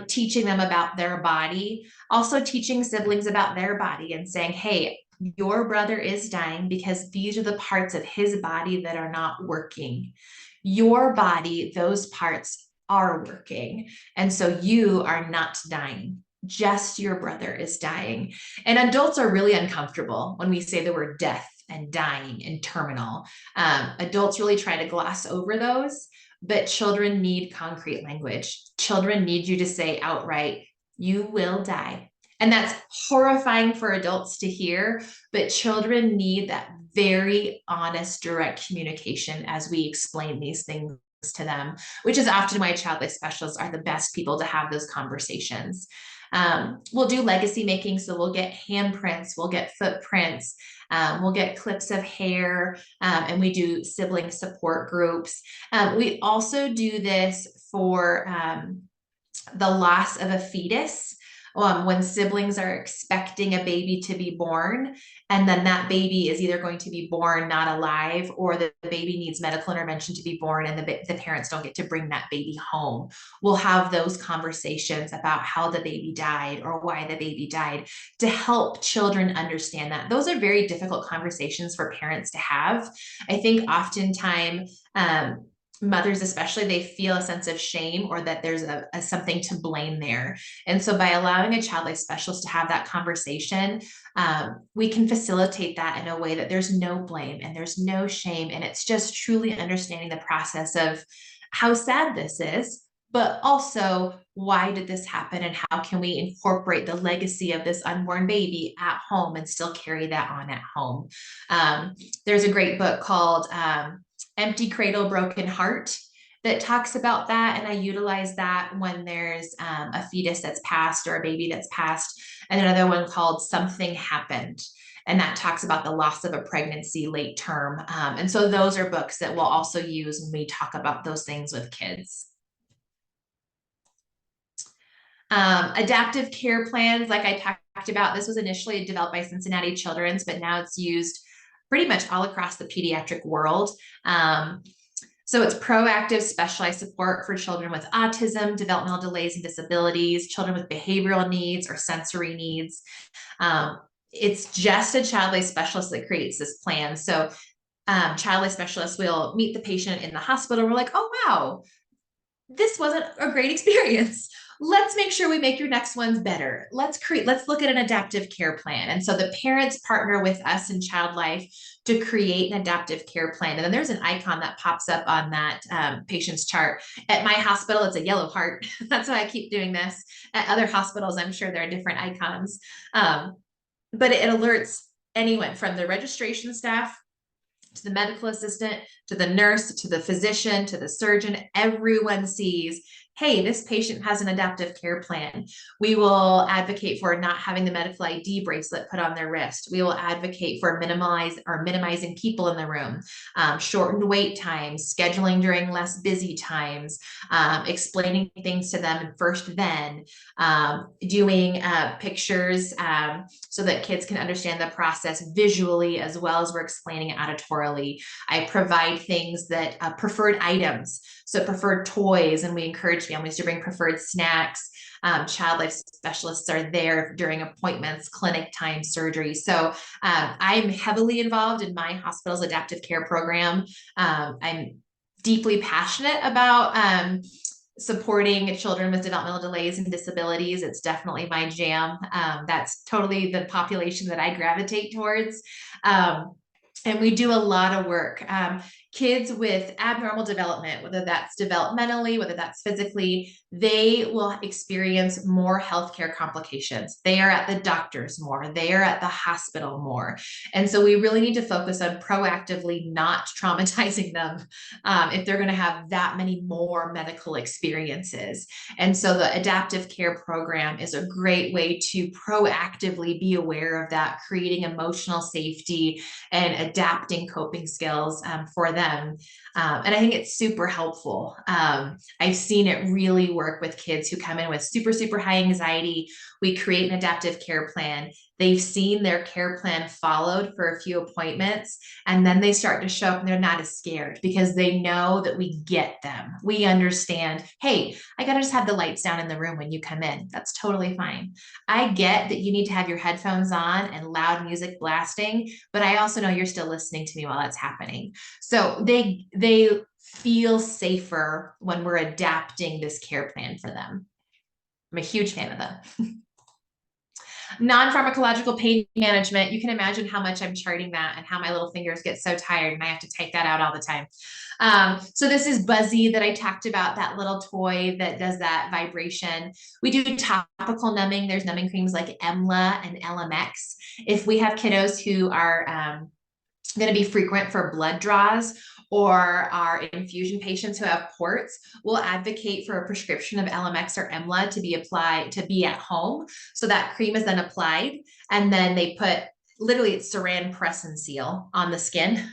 Teaching them about their body, also teaching siblings about their body and saying, hey, your brother is dying because these are the parts of his body that are not working. Your body, those parts are working. And so you are not dying. Just your brother is dying. And adults are really uncomfortable when we say the word death and dying and terminal. Adults really try to gloss over those, but children need concrete language. Children need you to say outright, you will die. And that's horrifying for adults to hear, but children need that very honest, direct communication as we explain these things to them, which is often why child life specialists are the best people to have those conversations. We'll do legacy making, so we'll get handprints, we'll get footprints, we'll get clips of hair, and we do sibling support groups. We also do this for the loss of a fetus. When siblings are expecting a baby to be born, and then that baby is either going to be born not alive, or the baby needs medical intervention to be born, and the parents don't get to bring that baby home. We'll have those conversations about how the baby died or why the baby died to help children understand that. Those are very difficult conversations for parents to have. I think oftentimes, mothers especially, they feel a sense of shame or that there's a something to blame there. And so by allowing a child life specialist to have that conversation, we can facilitate that in a way that there's no blame and there's no shame. And it's just truly understanding the process of how sad this is, but also why did this happen and how can we incorporate the legacy of this unborn baby at home and still carry that on at home. There's a great book called Empty Cradle, Broken Heart that talks about that. And I utilize that when there's a fetus that's passed or a baby that's passed. And another one called Something Happened. And that talks about the loss of a pregnancy late term. And so those are books that we'll also use when we talk about those things with kids. Adaptive care plans, like I talked about, this was initially developed by Cincinnati Children's, but now it's used pretty much all across the pediatric world. So it's proactive, specialized support for children with autism, developmental delays and disabilities, children with behavioral needs or sensory needs. It's just a child life specialist that creates this plan. So child life specialists will meet the patient in the hospital. We're like, oh, wow, this wasn't a great experience. Let's make sure we make your next ones better. Let's look at an adaptive care plan. And so the parents partner with us in Child Life to create an adaptive care plan. And then there's an icon that pops up on that patient's chart. At my hospital, it's a yellow heart. That's why I keep doing this. At other hospitals, I'm sure there are different icons. But it alerts anyone from the registration staff to the medical assistant, to the nurse, to the physician, to the surgeon. Everyone sees, hey, this patient has an adaptive care plan. We will advocate for not having the medical ID bracelet put on their wrist. We will advocate for minimizing people in the room, shortened wait times, scheduling during less busy times, explaining things to them first then, doing pictures so that kids can understand the process visually as well as we're explaining it auditorily. I provide things that preferred items, so preferred toys, and we encourage encourage families to bring preferred snacks. Child life specialists are there during appointments, clinic time, surgery. So I'm heavily involved in my hospital's adaptive care program. I'm deeply passionate about supporting children with developmental delays and disabilities. It's definitely my jam. That's totally the population that I gravitate towards. And we do a lot of work. Kids with abnormal development, whether that's developmentally, whether that's physically, they will experience more healthcare complications. They are at the doctors more, they are at the hospital more. And so we really need to focus on proactively not traumatizing them if they're going to have that many more medical experiences. And so the adaptive care program is a great way to proactively be aware of that, creating emotional safety and adapting coping skills for them. And I think it's super helpful. I've seen it really work with kids who come in with super, super high anxiety. We create an adaptive care plan. They've seen their care plan followed for a few appointments, and then they start to show up and they're not as scared because they know that we get them. We understand, hey, I got to just have the lights down in the room when you come in. That's totally fine. I get that you need to have your headphones on and loud music blasting, but I also know you're still listening to me while that's happening. So they feel safer when we're adapting this care plan for them. I'm a huge fan of them. Non-pharmacological pain management. You can imagine how much I'm charting that and how my little fingers get so tired and I have to type that out all the time. So this is Buzzy that I talked about, that little toy that does that vibration. We do topical numbing. There's numbing creams like EMLA and LMX. If we have kiddos who are going to be frequent for blood draws, or our infusion patients who have ports, will advocate for a prescription of LMX or EMLA to be applied, to be at home. So that cream is then applied, and then they put, literally it's saran press and seal on the skin,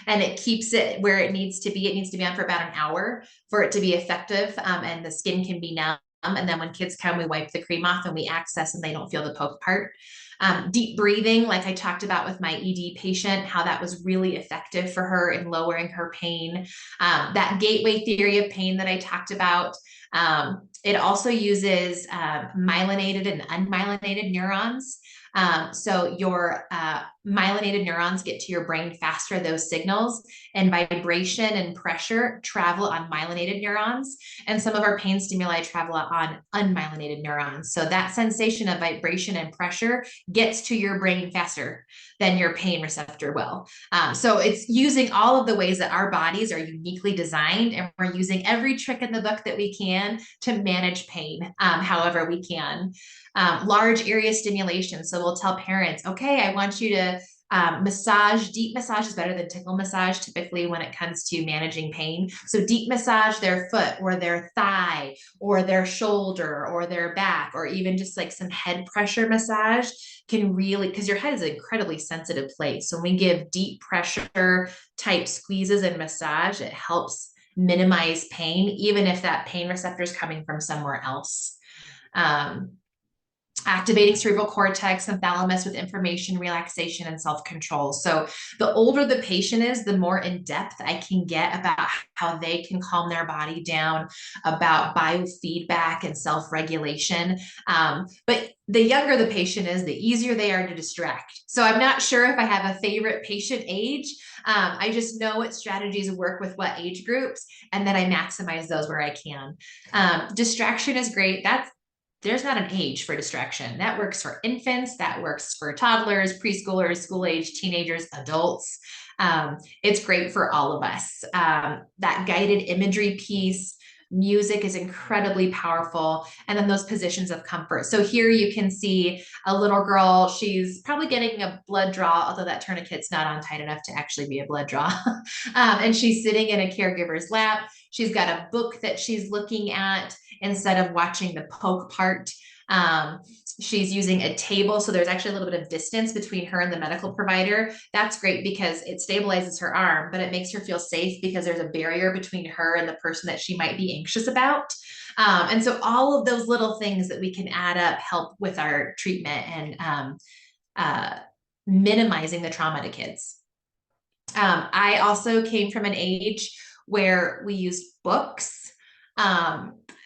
and it keeps it where it needs to be. It needs to be on for about an hour for it to be effective, and the skin can be numb. And then when kids come, we wipe the cream off and we access and they don't feel the poke part. Deep breathing, like I talked about with my ED patient, how that was really effective for her in lowering her pain. That gateway theory of pain that I talked about. It also uses myelinated and unmyelinated neurons. So your myelinated neurons get to your brain faster, those signals, and vibration and pressure travel on myelinated neurons. And some of our pain stimuli travel on unmyelinated neurons. So that sensation of vibration and pressure gets to your brain faster than your pain receptor will. So it's using all of the ways that our bodies are uniquely designed, and we're using every trick in the book that we can to manage pain however we can. Large area stimulation. So we'll tell parents, okay, I want you to massage. Deep massage is better than tickle massage typically when it comes to managing pain. So deep massage their foot or their thigh or their shoulder or their back, or even just like some head pressure massage can really, because your head is an incredibly sensitive place. So when we give deep pressure type squeezes and massage, it helps minimize pain, even if that pain receptor is coming from somewhere else. Activating cerebral cortex and thalamus with information, relaxation, and self-control. So the older the patient is, the more in depth I can get about how they can calm their body down, about biofeedback and self-regulation. But the younger the patient is, the easier they are to distract. So I'm not sure if I have a favorite patient age. I just know what strategies work with what age groups, and then I maximize those where I can. Distraction is great. There's not an age for distraction. That works for infants, that works for toddlers, preschoolers, school age, teenagers, adults. It's great for all of us. That guided imagery piece, music is incredibly powerful. And then those positions of comfort. So here you can see a little girl, she's probably getting a blood draw, although that tourniquet's not on tight enough to actually be a blood draw. And she's sitting in a caregiver's lap. She's got a book that she's looking at instead of watching the poke part. She's using a table, so there's actually a little bit of distance between her and the medical provider. That's great because it stabilizes her arm, but it makes her feel safe because there's a barrier between her and the person that she might be anxious about. And so all of those little things that we can add up help with our treatment and minimizing the trauma to kids. I also came from an age where we used books.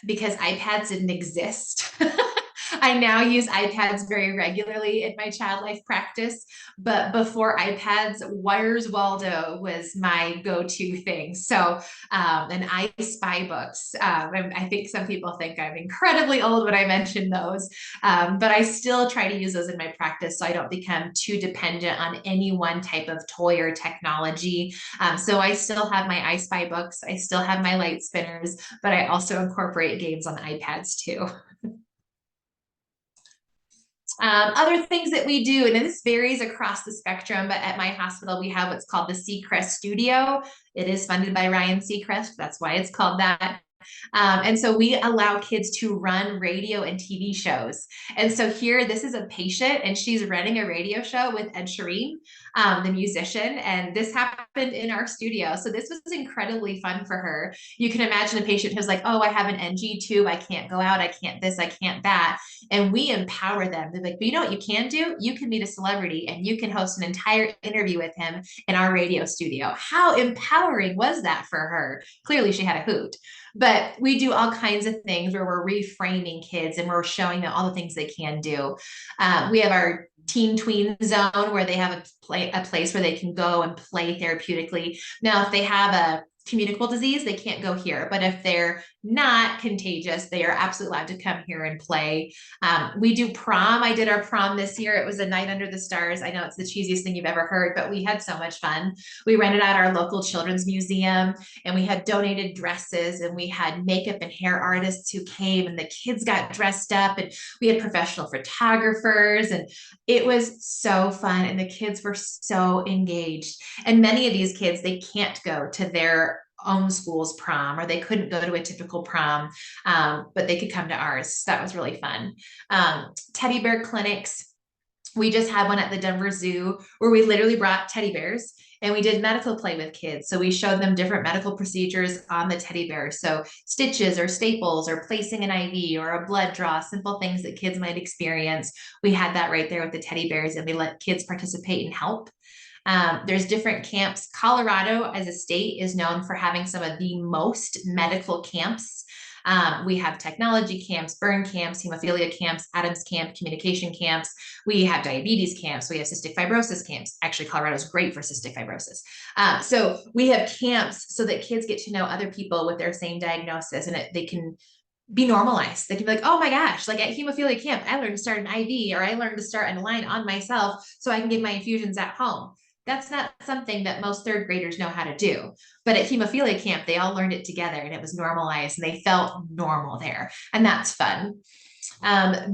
because iPads didn't exist. I now use iPads very regularly in my child life practice, but before iPads, Where's Waldo was my go-to thing. So, and I spy books. And I think some people think I'm incredibly old when I mention those, but I still try to use those in my practice so I don't become too dependent on any one type of toy or technology. So I still have my I Spy books, I still have my light spinners, but I also incorporate games on iPads too. Other things that we do, and this varies across the spectrum, but at my hospital, we have what's called the Seacrest Studio. It is funded by Ryan Seacrest. That's why it's called that. And so we allow kids to run radio and TV shows. And so here, this is a patient, and she's running a radio show with Ed Sheeran, the musician. And this happened in our studio. So this was incredibly fun for her. You can imagine a patient who's like, oh, I have an NG tube. I can't go out. I can't this. I can't that. And we empower them. They're like, but you know what you can do? You can meet a celebrity and you can host an entire interview with him in our radio studio. How empowering was that for her? Clearly, she had a hoot. But we do all kinds of things where we're reframing kids and we're showing them all the things they can do. We have our teen tween zone where they have a place where they can go and play therapeutically. Now, if they have a communicable disease, they can't go here. But if they're not contagious, they are absolutely allowed to come here and play. We do prom. I did our prom this year. It was a night under the stars. I know it's the cheesiest thing you've ever heard, but we had so much fun. We rented out our local children's museum and we had donated dresses and we had makeup and hair artists who came and the kids got dressed up and we had professional photographers and it was so fun and the kids were so engaged. And many of these kids, they can't go to their own school's prom or they couldn't go to a typical prom, but they could come to ours. That was really fun. Teddy bear clinics. We just had one at the Denver Zoo where we literally brought teddy bears and we did medical play with kids. So we showed them different medical procedures on the teddy bear. So stitches or staples or placing an IV or a blood draw, simple things that kids might experience. We had that right there with the teddy bears and we let kids participate and help. There's different camps. Colorado as a state is known for having some of the most medical camps. We have technology camps, burn camps, hemophilia camps, Adams camp, communication camps. We have diabetes camps. We have cystic fibrosis camps. Actually, Colorado is great for cystic fibrosis. So we have camps so that kids get to know other people with their same diagnosis and they can be normalized. They can be like, oh my gosh, like at hemophilia camp, I learned to start an IV or I learned to start a line on myself so I can give my infusions at home. That's not something that most third graders know how to do. But at hemophilia camp, they all learned it together and it was normalized and they felt normal there. And that's fun.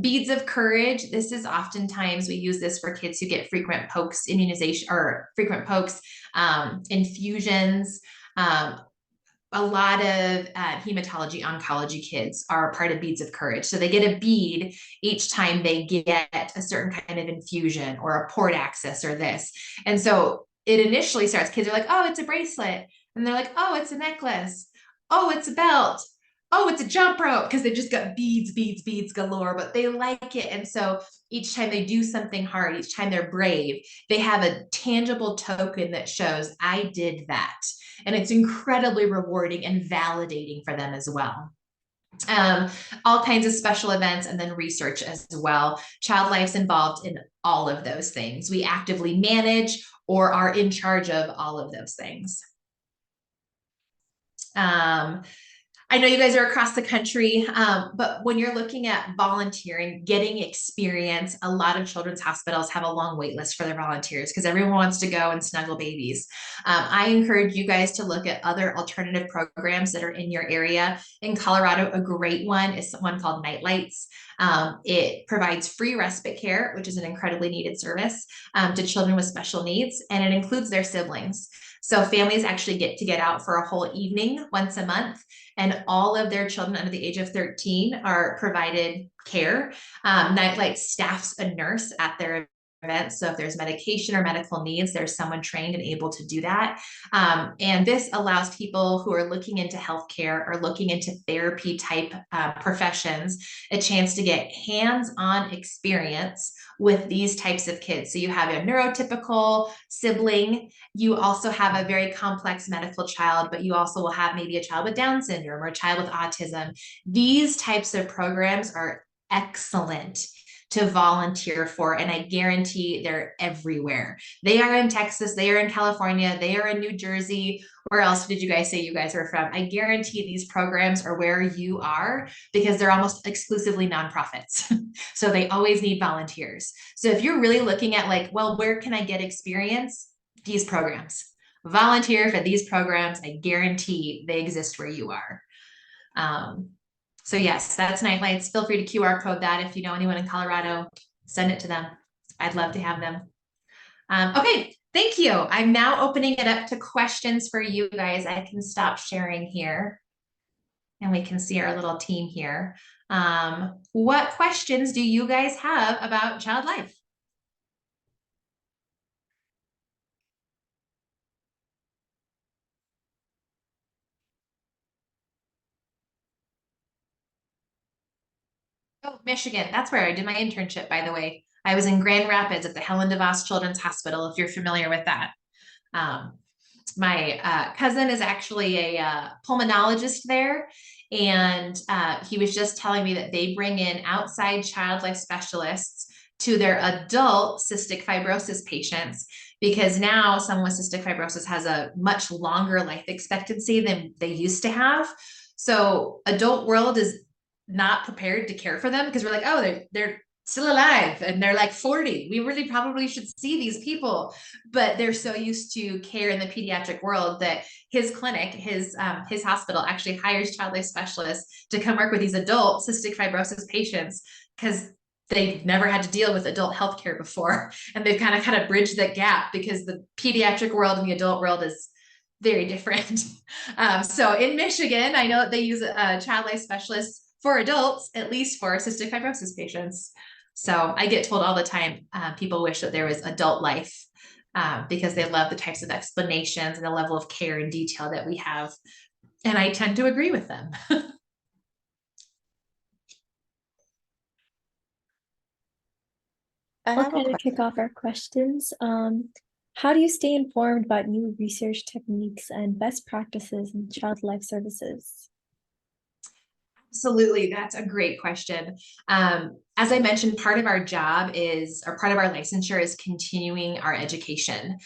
Beads of courage. This is oftentimes we use this for kids who get frequent pokes immunization or frequent pokes, infusions. A lot of hematology oncology kids are part of Beads of Courage. So they get a bead each time they get a certain kind of infusion or a port access or this. And so it initially starts, kids are like, oh, it's a bracelet. And they're like, oh, it's a necklace. Oh, it's a belt. Oh, it's a jump rope because they've just got beads, beads, beads galore, but they like it. And so each time they do something hard, each time they're brave, they have a tangible token that shows I did that. And it's incredibly rewarding and validating for them as well. All kinds of special events and then research as well. Child Life's involved in all of those things. We actively manage or are in charge of all of those things. I know you guys are across the country, but when you're looking at volunteering, getting experience, a lot of children's hospitals have a long wait list for their volunteers because everyone wants to go and snuggle babies. I encourage you guys to look at other alternative programs that are in your area. In Colorado, a great one is one called Nightlights. It provides free respite care, which is an incredibly needed service to children with special needs, and it includes their siblings. So families actually get to get out for a whole evening once a month, and all of their children under the age of 13 are provided care. Nightlight staffs a nurse at their events. So if there's medication or medical needs, there's someone trained and able to do that. And this allows people who are looking into healthcare or looking into therapy type professions a chance to get hands-on experience with these types of kids. So you have a neurotypical sibling, you also have a very complex medical child, but you also will have maybe a child with Down syndrome or a child with autism. These types of programs are excellent to volunteer for, and I guarantee they're everywhere. They are in Texas, they are in California, they are in New Jersey. Where else did you guys say you guys are from? I guarantee these programs are where you are because they're almost exclusively nonprofits. So they always need volunteers. So if you're really looking at like, well, where can I get experience? These programs. Volunteer for these programs. I guarantee they exist where you are. So yes, that's Nightlights. Feel free to QR code that if you know anyone in Colorado, send it to them. I'd love to have them. Okay, thank you. I'm now opening it up to questions for you guys. I can stop sharing here and we can see our little team here. What questions do you guys have about child life? Oh, Michigan. That's where I did my internship, by the way. I was in Grand Rapids at the Helen DeVos Children's Hospital, if you're familiar with that. My cousin is actually a pulmonologist there. And he was just telling me that they bring in outside child life specialists to their adult cystic fibrosis patients, because now someone with cystic fibrosis has a much longer life expectancy than they used to have. So adult world is not prepared to care for them because we're like, oh, they're still alive and they're like 40. We really probably should see these people, but they're so used to care in the pediatric world that his clinic, his hospital actually hires child life specialists to come work with these adult cystic fibrosis patients because they've never had to deal with adult healthcare before. And they've kind of bridged that gap because the pediatric world and the adult world is very different. So in Michigan, I know that they use child life specialists for adults, at least for cystic fibrosis patients. So I get told all the time, people wish that there was adult life because they love the types of explanations and the level of care and detail that we have. And I tend to agree with them. I'll kind of kick off our questions. How do you stay informed about new research techniques and best practices in child life services? Absolutely. That's a great question. As I mentioned, part of our job is, or part of our licensure is continuing our education.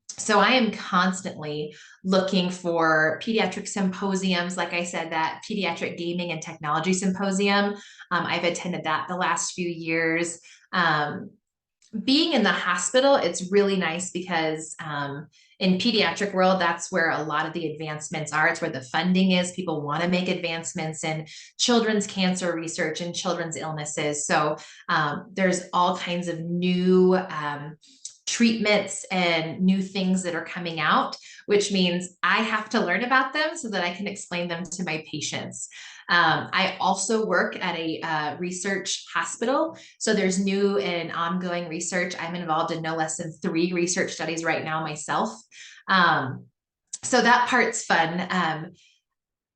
So I am constantly looking for pediatric symposiums. Like I said, that pediatric gaming and technology symposium. I've attended that the last few years. Being in the hospital, it's really nice because in pediatric world, that's where a lot of the advancements are. It's where the funding is. People want to make advancements in children's cancer research and children's illnesses. So there's all kinds of new treatments and new things that are coming out, which means I have to learn about them so that I can explain them to my patients. I also work at a research hospital. So there's new and ongoing research. I'm involved in no less than 3 research studies right now myself. So that part's fun.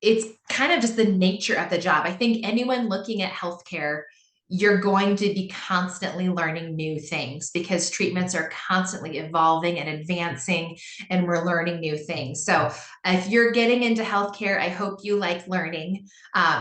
It's kind of just the nature of the job. I think anyone looking at healthcare, you're going to be constantly learning new things because treatments are constantly evolving and advancing, and we're learning new things. So if you're getting into healthcare, I hope you like learning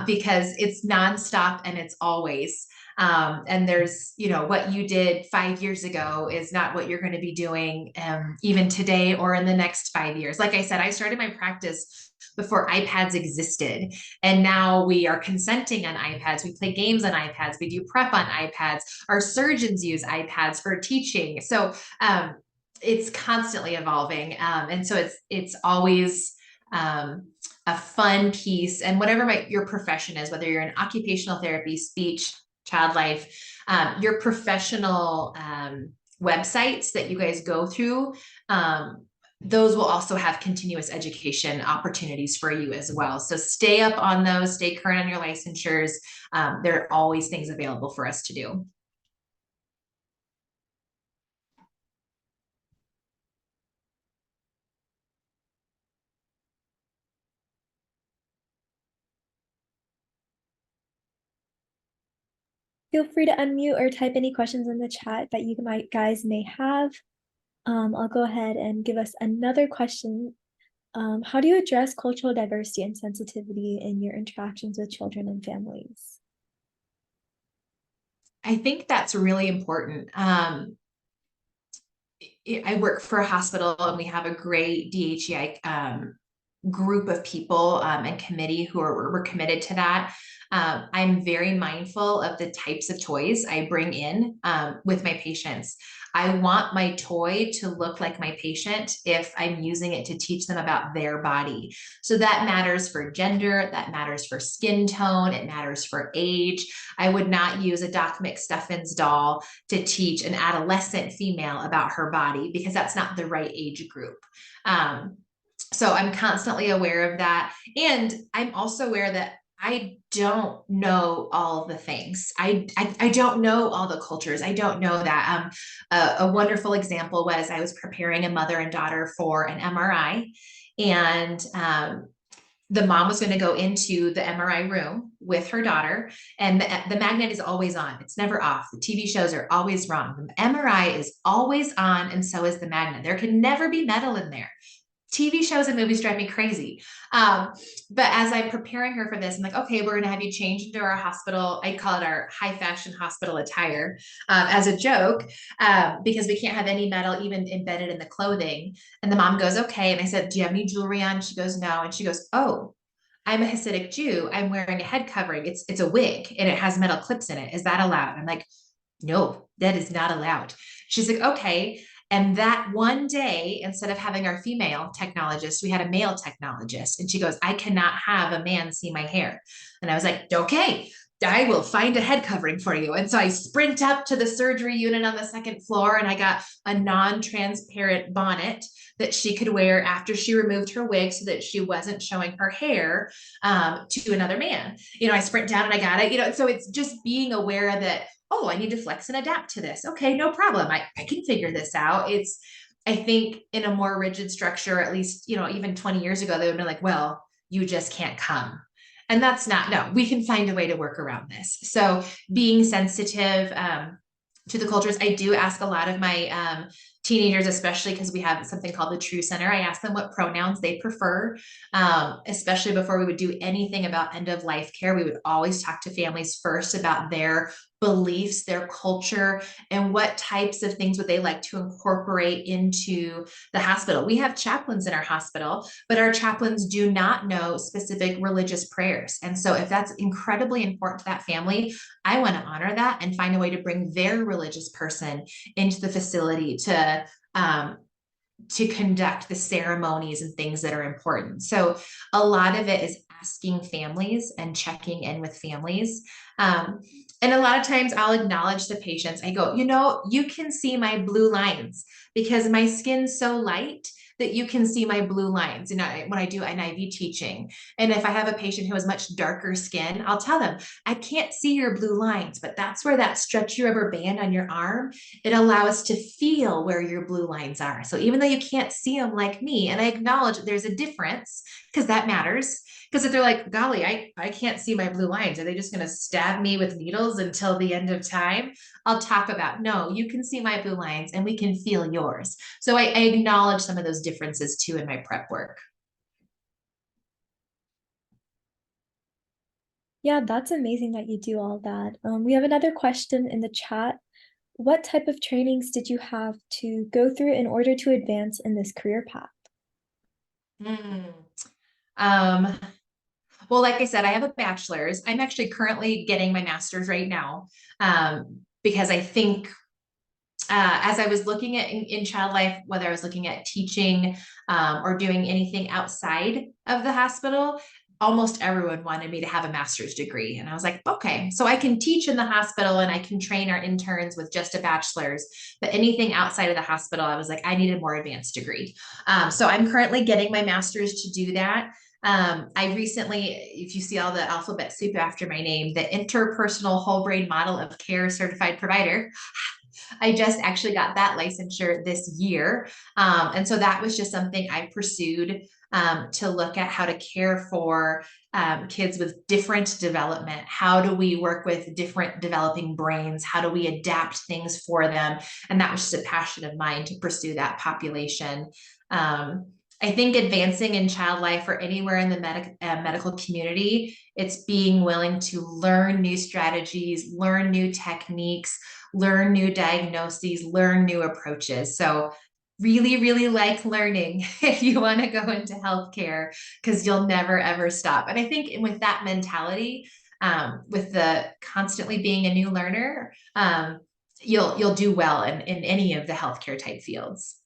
because it's nonstop and it's always. And there's, what you did 5 years ago is not what you're going to be doing even today or in the next 5 years. Like I said, I started my practice before iPads existed. And now we are consenting on iPads. We play games on iPads. We do prep on iPads. Our surgeons use iPads for teaching. So it's constantly evolving. And so it's always a fun piece. And whatever your profession is, whether you're in occupational therapy, speech, child life, your professional websites that you guys go through, those will also have continuous education opportunities for you as well. So stay up on those, stay current on your licensures. There are always things available for us to do. Feel free to unmute or type any questions in the chat that you guys may have. I'll go ahead and give us another question. How do you address cultural diversity and sensitivity in your interactions with children and families? I think that's really important. I work for a hospital and we have a great DHEI group of people and committee who we're committed to that. I'm very mindful of the types of toys I bring in with my patients. I want my toy to look like my patient if I'm using it to teach them about their body. So that matters for gender, that matters for skin tone, it matters for age. I would not use a Doc McStuffins doll to teach an adolescent female about her body because that's not the right age group. So I'm constantly aware of that. And I'm also aware that I don't know all the things. I don't know all the cultures. I don't know that. A wonderful example was I was preparing a mother and daughter for an MRI, and the mom was going to go into the MRI room with her daughter, and the magnet is always on. It's never off. The TV shows are always wrong. The MRI is always on, and so is the magnet. There can never be metal in there. TV shows and movies drive me crazy. But as I'm preparing her for this, I'm like, okay, we're going to have you change into our hospital. I call it our high fashion hospital attire as a joke because we can't have any metal even embedded in the clothing. And the mom goes, okay. And I said, do you have any jewelry on? She goes, no. And she goes, oh, I'm a Hasidic Jew. I'm wearing a head covering. It's a wig and it has metal clips in it. Is that allowed? I'm like, no, that is not allowed. She's like, okay. And that one day, instead of having our female technologist, we had a male technologist. And she goes, I cannot have a man see my hair. And I was like, okay, I will find a head covering for you. And so I sprint up to the surgery unit on the second floor and I got a non-transparent bonnet that she could wear after she removed her wig so that she wasn't showing her hair to another man. I sprint down and I got it, so it's just being aware that, oh, I need to flex and adapt to this. Okay, no problem. I can figure this out. I think in a more rigid structure, at least, even 20 years ago, they would be like, well, you just can't come. And that's not, no, we can find a way to work around this. So being sensitive to the cultures, I do ask a lot of my teenagers, especially because we have something called the True Center. I ask them what pronouns they prefer, especially before we would do anything about end of life care. We would always talk to families first about their beliefs, their culture, and what types of things would they like to incorporate into the hospital. We have chaplains in our hospital, but our chaplains do not know specific religious prayers. And so if that's incredibly important to that family, I want to honor that and find a way to bring their religious person into the facility to conduct the ceremonies and things that are important. So a lot of it is asking families and checking in with families. And a lot of times I'll acknowledge the patients. I go, you can see my blue lines because my skin's so light that you can see my blue lines. When I do an IV teaching, and if I have a patient who has much darker skin, I'll tell them, I can't see your blue lines, but that's where that stretchy rubber band on your arm, it allows us to feel where your blue lines are. So even though you can't see them like me, and I acknowledge that there's a difference because that matters. Because if they're like, golly, I can't see my blue lines, are they just going to stab me with needles until the end of time? I'll talk about, no, you can see my blue lines and we can feel yours. So I acknowledge some of those differences too in my prep work. Yeah, that's amazing that you do all that. We have another question in the chat. What type of trainings did you have to go through in order to advance in this career path? Well, like I said, I have a bachelor's. I'm actually currently getting my master's right now because I think as I was looking at in child life, whether I was looking at teaching or doing anything outside of the hospital, almost everyone wanted me to have a master's degree. And I was like, okay, so I can teach in the hospital and I can train our interns with just a bachelor's, but anything outside of the hospital, I was like, I need a more advanced degree. So I'm currently getting my master's to do that. I recently, if you see all the alphabet soup after my name, the interpersonal whole brain model of care certified provider, I just actually got that licensure this year. And so that was just something I pursued to look at how to care for kids with different development. How do we work with different developing brains? How do we adapt things for them? And that was just a passion of mine to pursue that population. I think advancing in child life or anywhere in the medical community, it's being willing to learn new strategies, learn new techniques, learn new diagnoses, learn new approaches. So really, really like learning if you want to go into healthcare, because you'll never, ever stop. And I think with that mentality, with the constantly being a new learner, you'll do well in any of the healthcare type fields.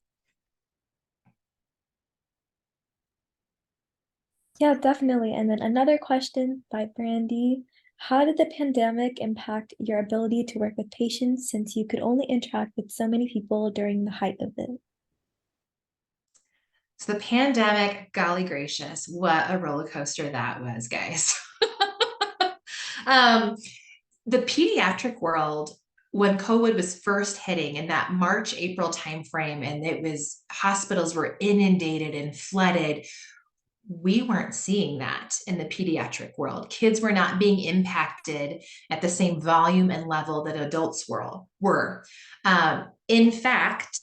Yeah, definitely. And then another question by Brandy. How did the pandemic impact your ability to work with patients since you could only interact with so many people during the height of it? So the pandemic, golly gracious, what a roller coaster that was, guys. um, the pediatric world, when COVID was first hitting in that March, April timeframe, and it was hospitals were inundated and flooded, we weren't seeing that in the pediatric world. Kids were not being impacted at the same volume and level that adults were. In fact,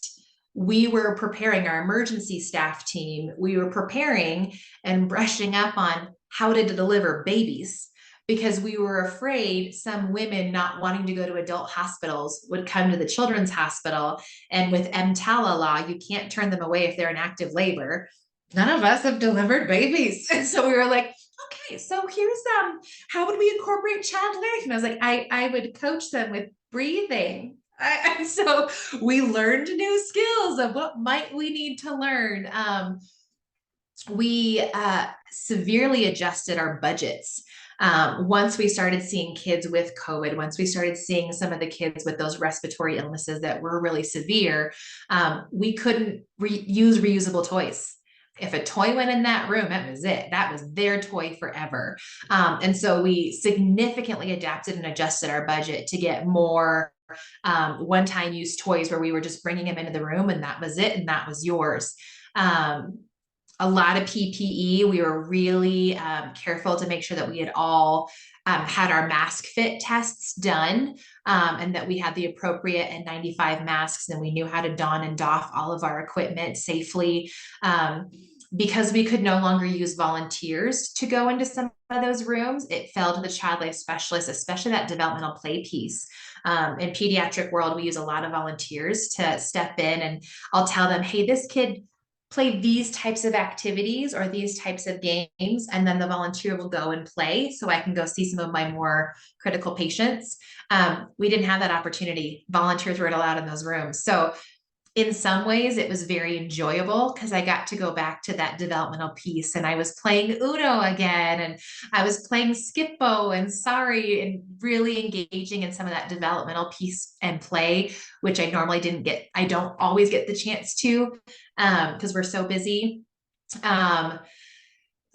we were preparing our emergency staff team. We were preparing and brushing up on how to deliver babies because we were afraid some women not wanting to go to adult hospitals would come to the children's hospital. And with EMTALA law, you can't turn them away if they're in active labor. None of us have delivered babies. And so we were like, okay, so here's how would we incorporate child life? And I was like, I would coach them with breathing. And so we learned new skills of what might we need to learn. We severely adjusted our budgets. Once we started seeing kids with COVID, once we started seeing some of the kids with those respiratory illnesses that were really severe, we couldn't use reusable toys. If a toy went in that room, that was it. That was their toy forever. And so we significantly adapted and adjusted our budget to get more one-time use toys where we were just bringing them into the room and that was it and that was yours. A lot of PPE. We were really careful to make sure that we had all had our mask fit tests done and that we had the appropriate N95 masks and we knew how to don and doff all of our equipment safely. Because we could no longer use volunteers to go into some of those rooms, it fell to the child life specialists, especially that developmental play piece. In pediatric world, we use a lot of volunteers to step in and I'll tell them, hey, this kid play these types of activities or these types of games, and then the volunteer will go and play so I can go see some of my more critical patients. We didn't have that opportunity. Volunteers weren't allowed in those rooms. So in some ways it was very enjoyable because I got to go back to that developmental piece and I was playing Uno again and I was playing Skippo and Sorry and really engaging in some of that developmental piece and play, which I normally didn't get. I don't always get the chance to because we're so busy.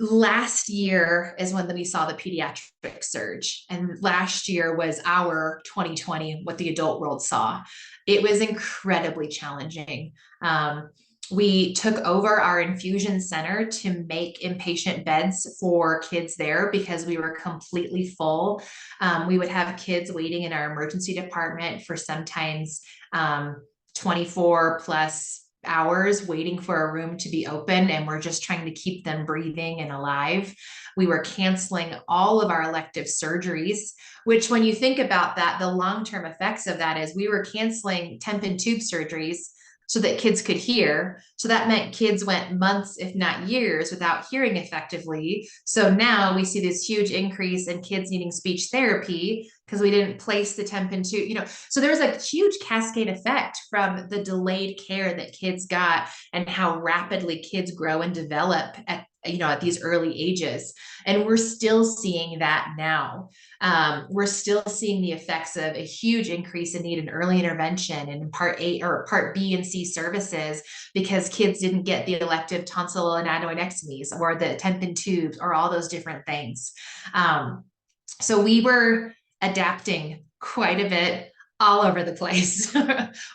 Last year is when we saw the pediatric surge, and last year was our 2020, what the adult world saw. It was incredibly challenging. We took over our infusion center to make inpatient beds for kids there because we were completely full. We would have kids waiting in our emergency department for sometimes 24 plus hours waiting for a room to be open, and we're just trying to keep them breathing and alive. We were canceling all of our elective surgeries, which when you think about that, the long-term effects of that is we were canceling temp and tube surgeries so that kids could hear. So that meant kids went months, if not years, without hearing effectively. So now we see this huge increase in kids needing speech therapy because we didn't place the temp and tube, so there was a huge cascade effect from the delayed care that kids got and how rapidly kids grow and develop at these early ages. And we're still seeing that now. We're still seeing the effects of a huge increase in need in early intervention in Part A or Part B and C services because kids didn't get the elective tonsil and adenoidectomies or the temp and tubes or all those different things. So we were adapting quite a bit. all over the place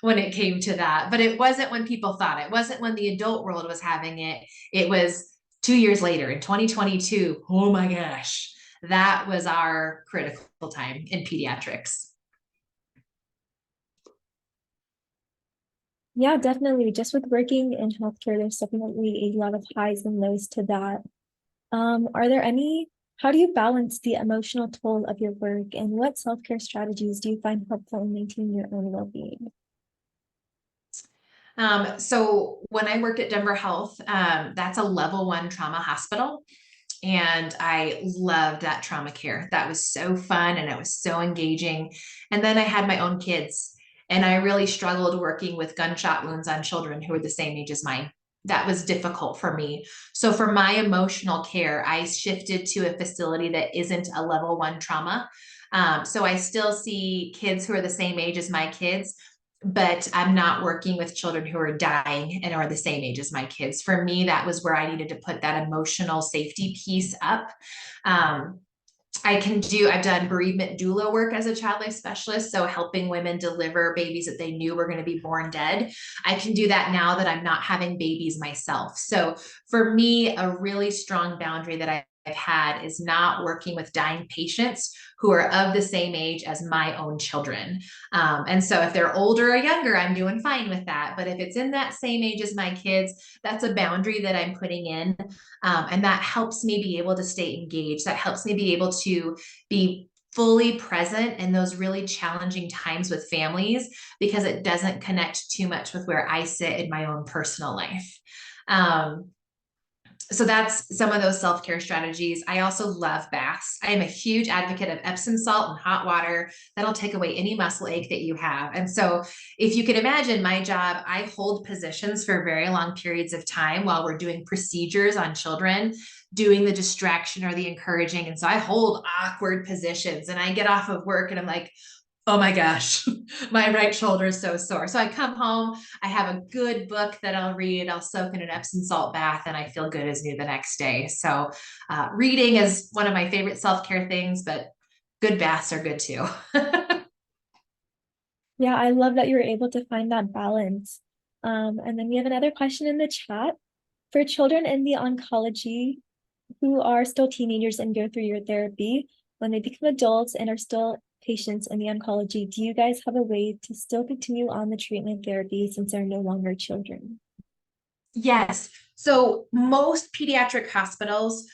when it came to that. But it wasn't when people thought it wasn't when the adult world was having it. It was 2 years later in 2022. Oh my gosh, that was our critical time in pediatrics. Yeah, definitely. Just with working in healthcare, there's definitely a lot of highs and lows to that. Are there any, how do you balance the emotional toll of your work, and what self-care strategies do you find helpful in maintaining your own well-being? So when I worked at Denver Health, that's a level 1 trauma hospital. And I loved that trauma care. That was so fun and it was so engaging. And then I had my own kids, and I really struggled working with gunshot wounds on children who were the same age as mine. That was difficult for me. So for my emotional care, I shifted to a facility that isn't a level 1 trauma. So I still see kids who are the same age as my kids, but I'm not working with children who are dying and are the same age as my kids. For me, that was where I needed to put that emotional safety piece up. Um, I've done bereavement doula work as a child life specialist. So helping women deliver babies that they knew were going to be born dead. I can do that now that I'm not having babies myself. So for me, a really strong boundary that I've had is not working with dying patients who are of the same age as my own children. And so if they're older or younger, I'm doing fine with that. But if it's in that same age as my kids, that's a boundary that I'm putting in. And that helps me be able to stay engaged. That helps me be able to be fully present in those really challenging times with families, because it doesn't connect too much with where I sit in my own personal life. So that's some of those self-care strategies. I also love baths. I am a huge advocate of Epsom salt and hot water. That'll take away any muscle ache that you have. And so if you can imagine my job, I hold positions for very long periods of time while we're doing procedures on children, doing the distraction or the encouraging. And so I hold awkward positions, and I get off of work and I'm like, oh my gosh, my right shoulder is so sore. So I come home, I have a good book that I'll read, I'll soak in an Epsom salt bath, and I feel good as new the next day. So reading is one of my favorite self-care things, but good baths are good too. Yeah, I love that you were able to find that balance. And then we have another question in the chat. For children in the oncology who are still teenagers and go through your therapy, when they become adults and are still patients in the oncology, do you guys have a way to still continue on the treatment therapy since they're no longer children? Yes. So most pediatric hospitals,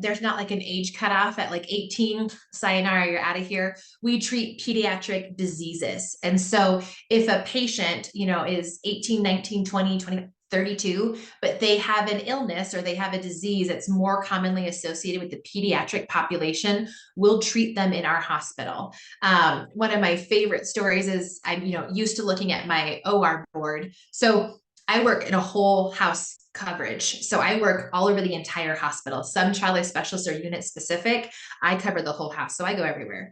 there's not like an age cutoff at like 18, sayonara, you're out of here. We treat pediatric diseases. And so if a patient, is 18, 19, 20, 20, 32, but they have an illness or they have a disease that's more commonly associated with the pediatric population, we'll treat them in our hospital. One of my favorite stories is I'm, used to looking at my OR board. So I work in a whole house coverage. So I work all over the entire hospital. Some child life specialists are unit specific. I cover the whole house. So I go everywhere.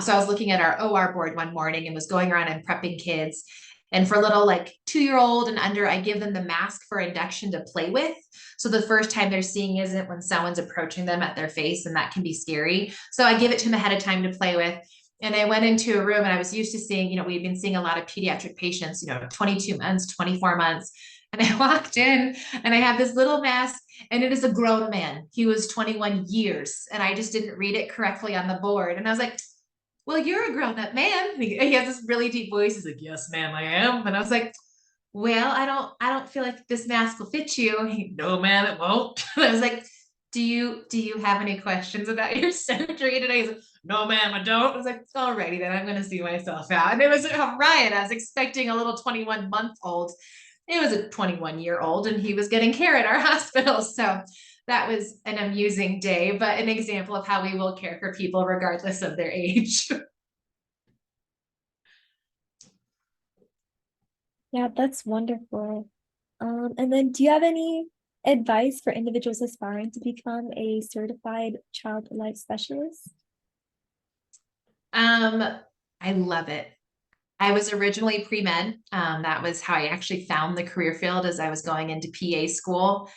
So I was looking at our OR board one morning and was going around and prepping kids. And for little like 2-year-old and under, I give them the mask for induction to play with. So the first time they're seeing isn't when someone's approaching them at their face, and that can be scary. So I give it to them ahead of time to play with. And I went into a room, and I was used to seeing, we've been seeing a lot of pediatric patients, 22 months, 24 months. And I walked in and I have this little mask, and it is a grown man. He was 21 years, and I just didn't read it correctly on the board. And I was like, well, you're a grown up man. And he has this really deep voice. He's like, yes, ma'am, I am. And I was like, well, I don't feel like this mask will fit you. No, ma'am, it won't. And I was like, do you have any questions about your surgery today? He's like, no, ma'am, I don't. I was like, alrighty then, I'm gonna see myself out. And it was a riot. I was expecting a little 21-month-old. It was a 21-year-old, and he was getting care at our hospital. So that was an amusing day, but an example of how we will care for people regardless of their age. Yeah, that's wonderful. And then do you have any advice for individuals aspiring to become a certified child life specialist? I love it. I was originally pre-med. That was how I actually found the career field as I was going into PA school.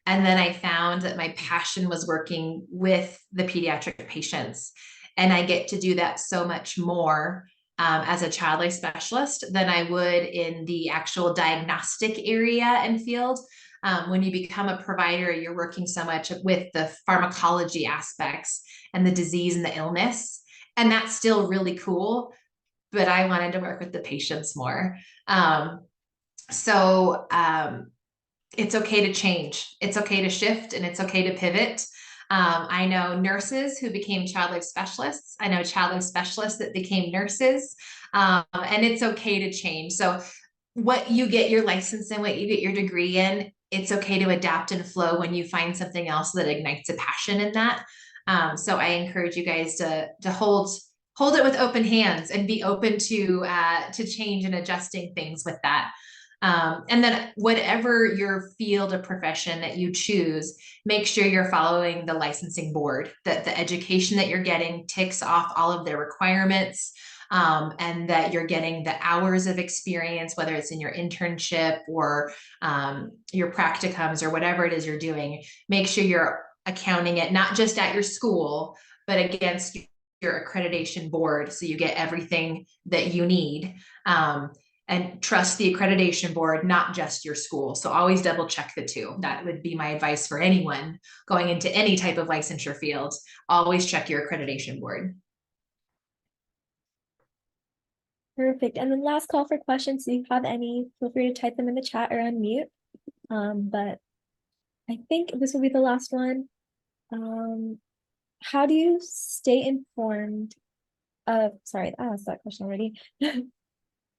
And then I found that my passion was working with the pediatric patients. And I get to do that so much more as a child life specialist than I would in the actual diagnostic area and field. When you become a provider, you're working so much with the pharmacology aspects and the disease and the illness. And that's still really cool, but I wanted to work with the patients more. It's okay to change. It's okay to shift, and it's okay to pivot. I know nurses who became child life specialists. I know child life specialists that became nurses, and it's okay to change. So what you get your license in, what you get your degree in, it's okay to adapt and flow when you find something else that ignites a passion in that. So I encourage you guys to hold it with open hands and be open to change and adjusting things with that. And then whatever your field of profession that you choose, make sure you're following the licensing board, that the education that you're getting ticks off all of their requirements, and that you're getting the hours of experience, whether it's in your internship or your practicums or whatever it is you're doing. Make sure you're accounting it not just at your school, but against your accreditation board, so you get everything that you need. And trust the accreditation board, not just your school. So always double check the two. That would be my advice for anyone going into any type of licensure field. Always check your accreditation board. Perfect. And then last call for questions. If you have any, feel free to type them in the chat or unmute. But I think this will be the last one. How do you stay informed of, sorry, I asked that question already.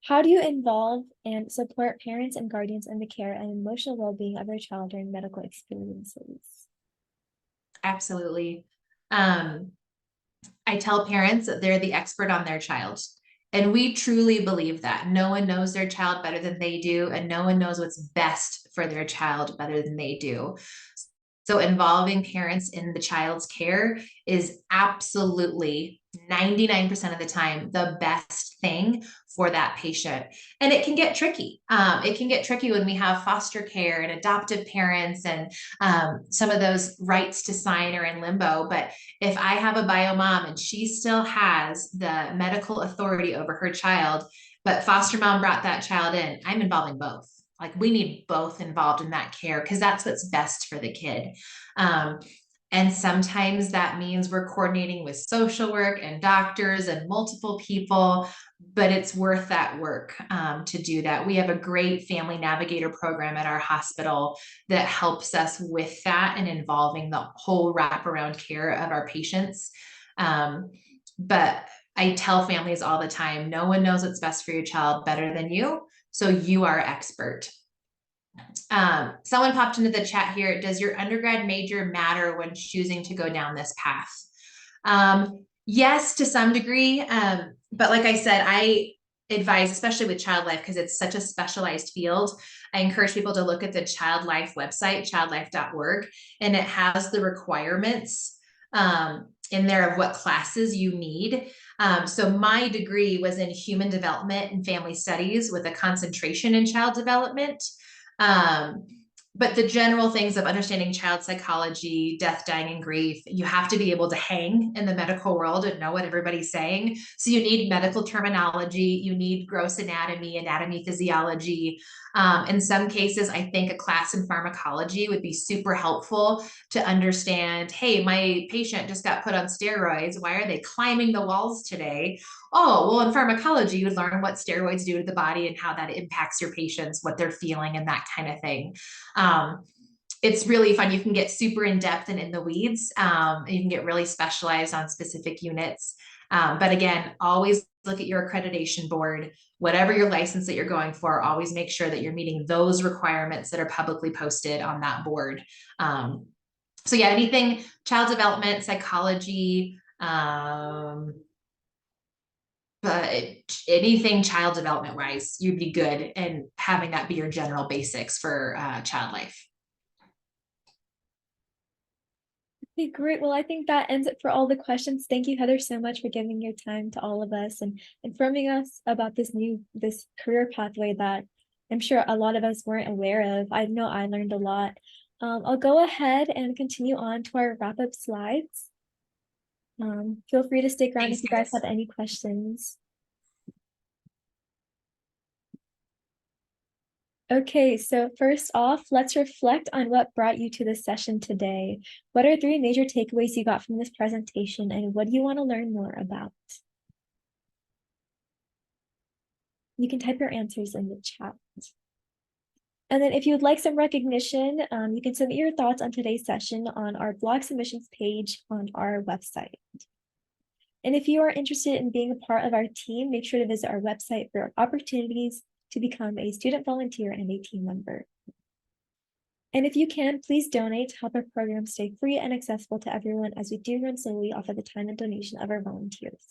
How do you involve and support parents and guardians in the care and emotional well-being of their child during medical experiences? Absolutely. I tell parents that they're the expert on their child. And we truly believe that no one knows their child better than they do, and no one knows what's best for their child better than they do. So involving parents in the child's care is absolutely 99% of the time the best thing for that patient. And it can get tricky. It can get tricky when we have foster care and adoptive parents, and some of those rights to sign are in limbo. But if I have a bio mom and she still has the medical authority over her child, but foster mom brought that child in, I'm involving both. Like, we need both involved in that care because that's what's best for the kid. And sometimes that means we're coordinating with social work and doctors and multiple people, but it's worth that work to do that. We have a great family navigator program at our hospital that helps us with that and involving the whole wraparound care of our patients. But I tell families all the time, no one knows what's best for your child better than you. So you are expert. Someone popped into the chat here. Does your undergrad major matter when choosing to go down this path? Yes, to some degree. But like I said, I advise, especially with child life, because it's such a specialized field. I encourage people to look at the child life website, childlife.org, and it has the requirements in there of what classes you need. So my degree was in human development and family studies with a concentration in child development. But the general things of understanding child psychology, death, dying, and grief, you have to be able to hang in the medical world and know what everybody's saying. So you need medical terminology, you need gross anatomy, physiology. In some cases, I think a class in pharmacology would be super helpful to understand, hey, my patient just got put on steroids. Why are they climbing the walls today? Oh, well, in pharmacology, you would learn what steroids do to the body and how that impacts your patients, what they're feeling, and that kind of thing. It's really fun. You can get super in depth and in the weeds. You can get really specialized on specific units. But again, always look at your accreditation board. Whatever your license that you're going for, always make sure that you're meeting those requirements that are publicly posted on that board. So yeah, anything child development, psychology, but anything child development wise, you'd be good and having that be your general basics for child life. Okay, great. Well, I think that ends it for all the questions. Thank you, Heather, so much for giving your time to all of us and informing us about this career pathway that I'm sure a lot of us weren't aware of. I know I learned a lot. I'll go ahead and continue on to our wrap-up slides. Feel free to stick around if you guys have any questions. Okay, so first off, let's reflect on what brought you to this session today. What are three major takeaways you got from this presentation, and what do you want to learn more about? You can type your answers in the chat. And then if you would like some recognition, you can submit your thoughts on today's session on our blog submissions page on our website. And if you are interested in being a part of our team, make sure to visit our website for opportunities to become a student volunteer and a team member. And if you can, please donate to help our program stay free and accessible to everyone, as we do run solely off of the time and donation of our volunteers.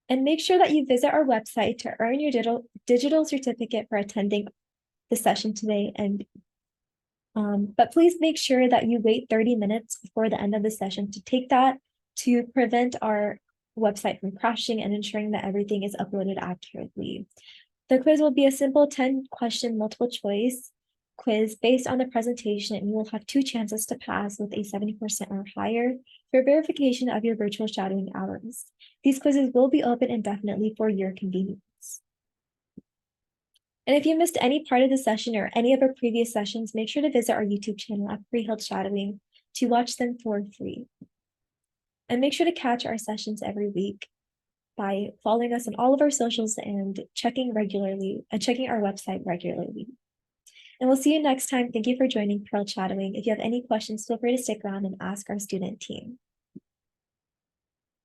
And make sure that you visit our website to earn your digital certificate for attending the session today. But please make sure that you wait 30 minutes before the end of the session to take that, to prevent our website from crashing and ensuring that everything is uploaded accurately. The quiz will be a simple 10-question multiple choice quiz based on the presentation, and you will have 2 chances to pass with a 70% or higher for verification of your virtual shadowing hours. These quizzes will be open indefinitely for your convenience. And if you missed any part of the session or any of our previous sessions, make sure to visit our YouTube channel at Freeheld Shadowing to watch them for free. And make sure to catch our sessions every week by following us on all of our socials and checking our website regularly. And we'll see you next time. Thank you for joining Pearl Shadowing. If you have any questions, feel free to stick around and ask our student team.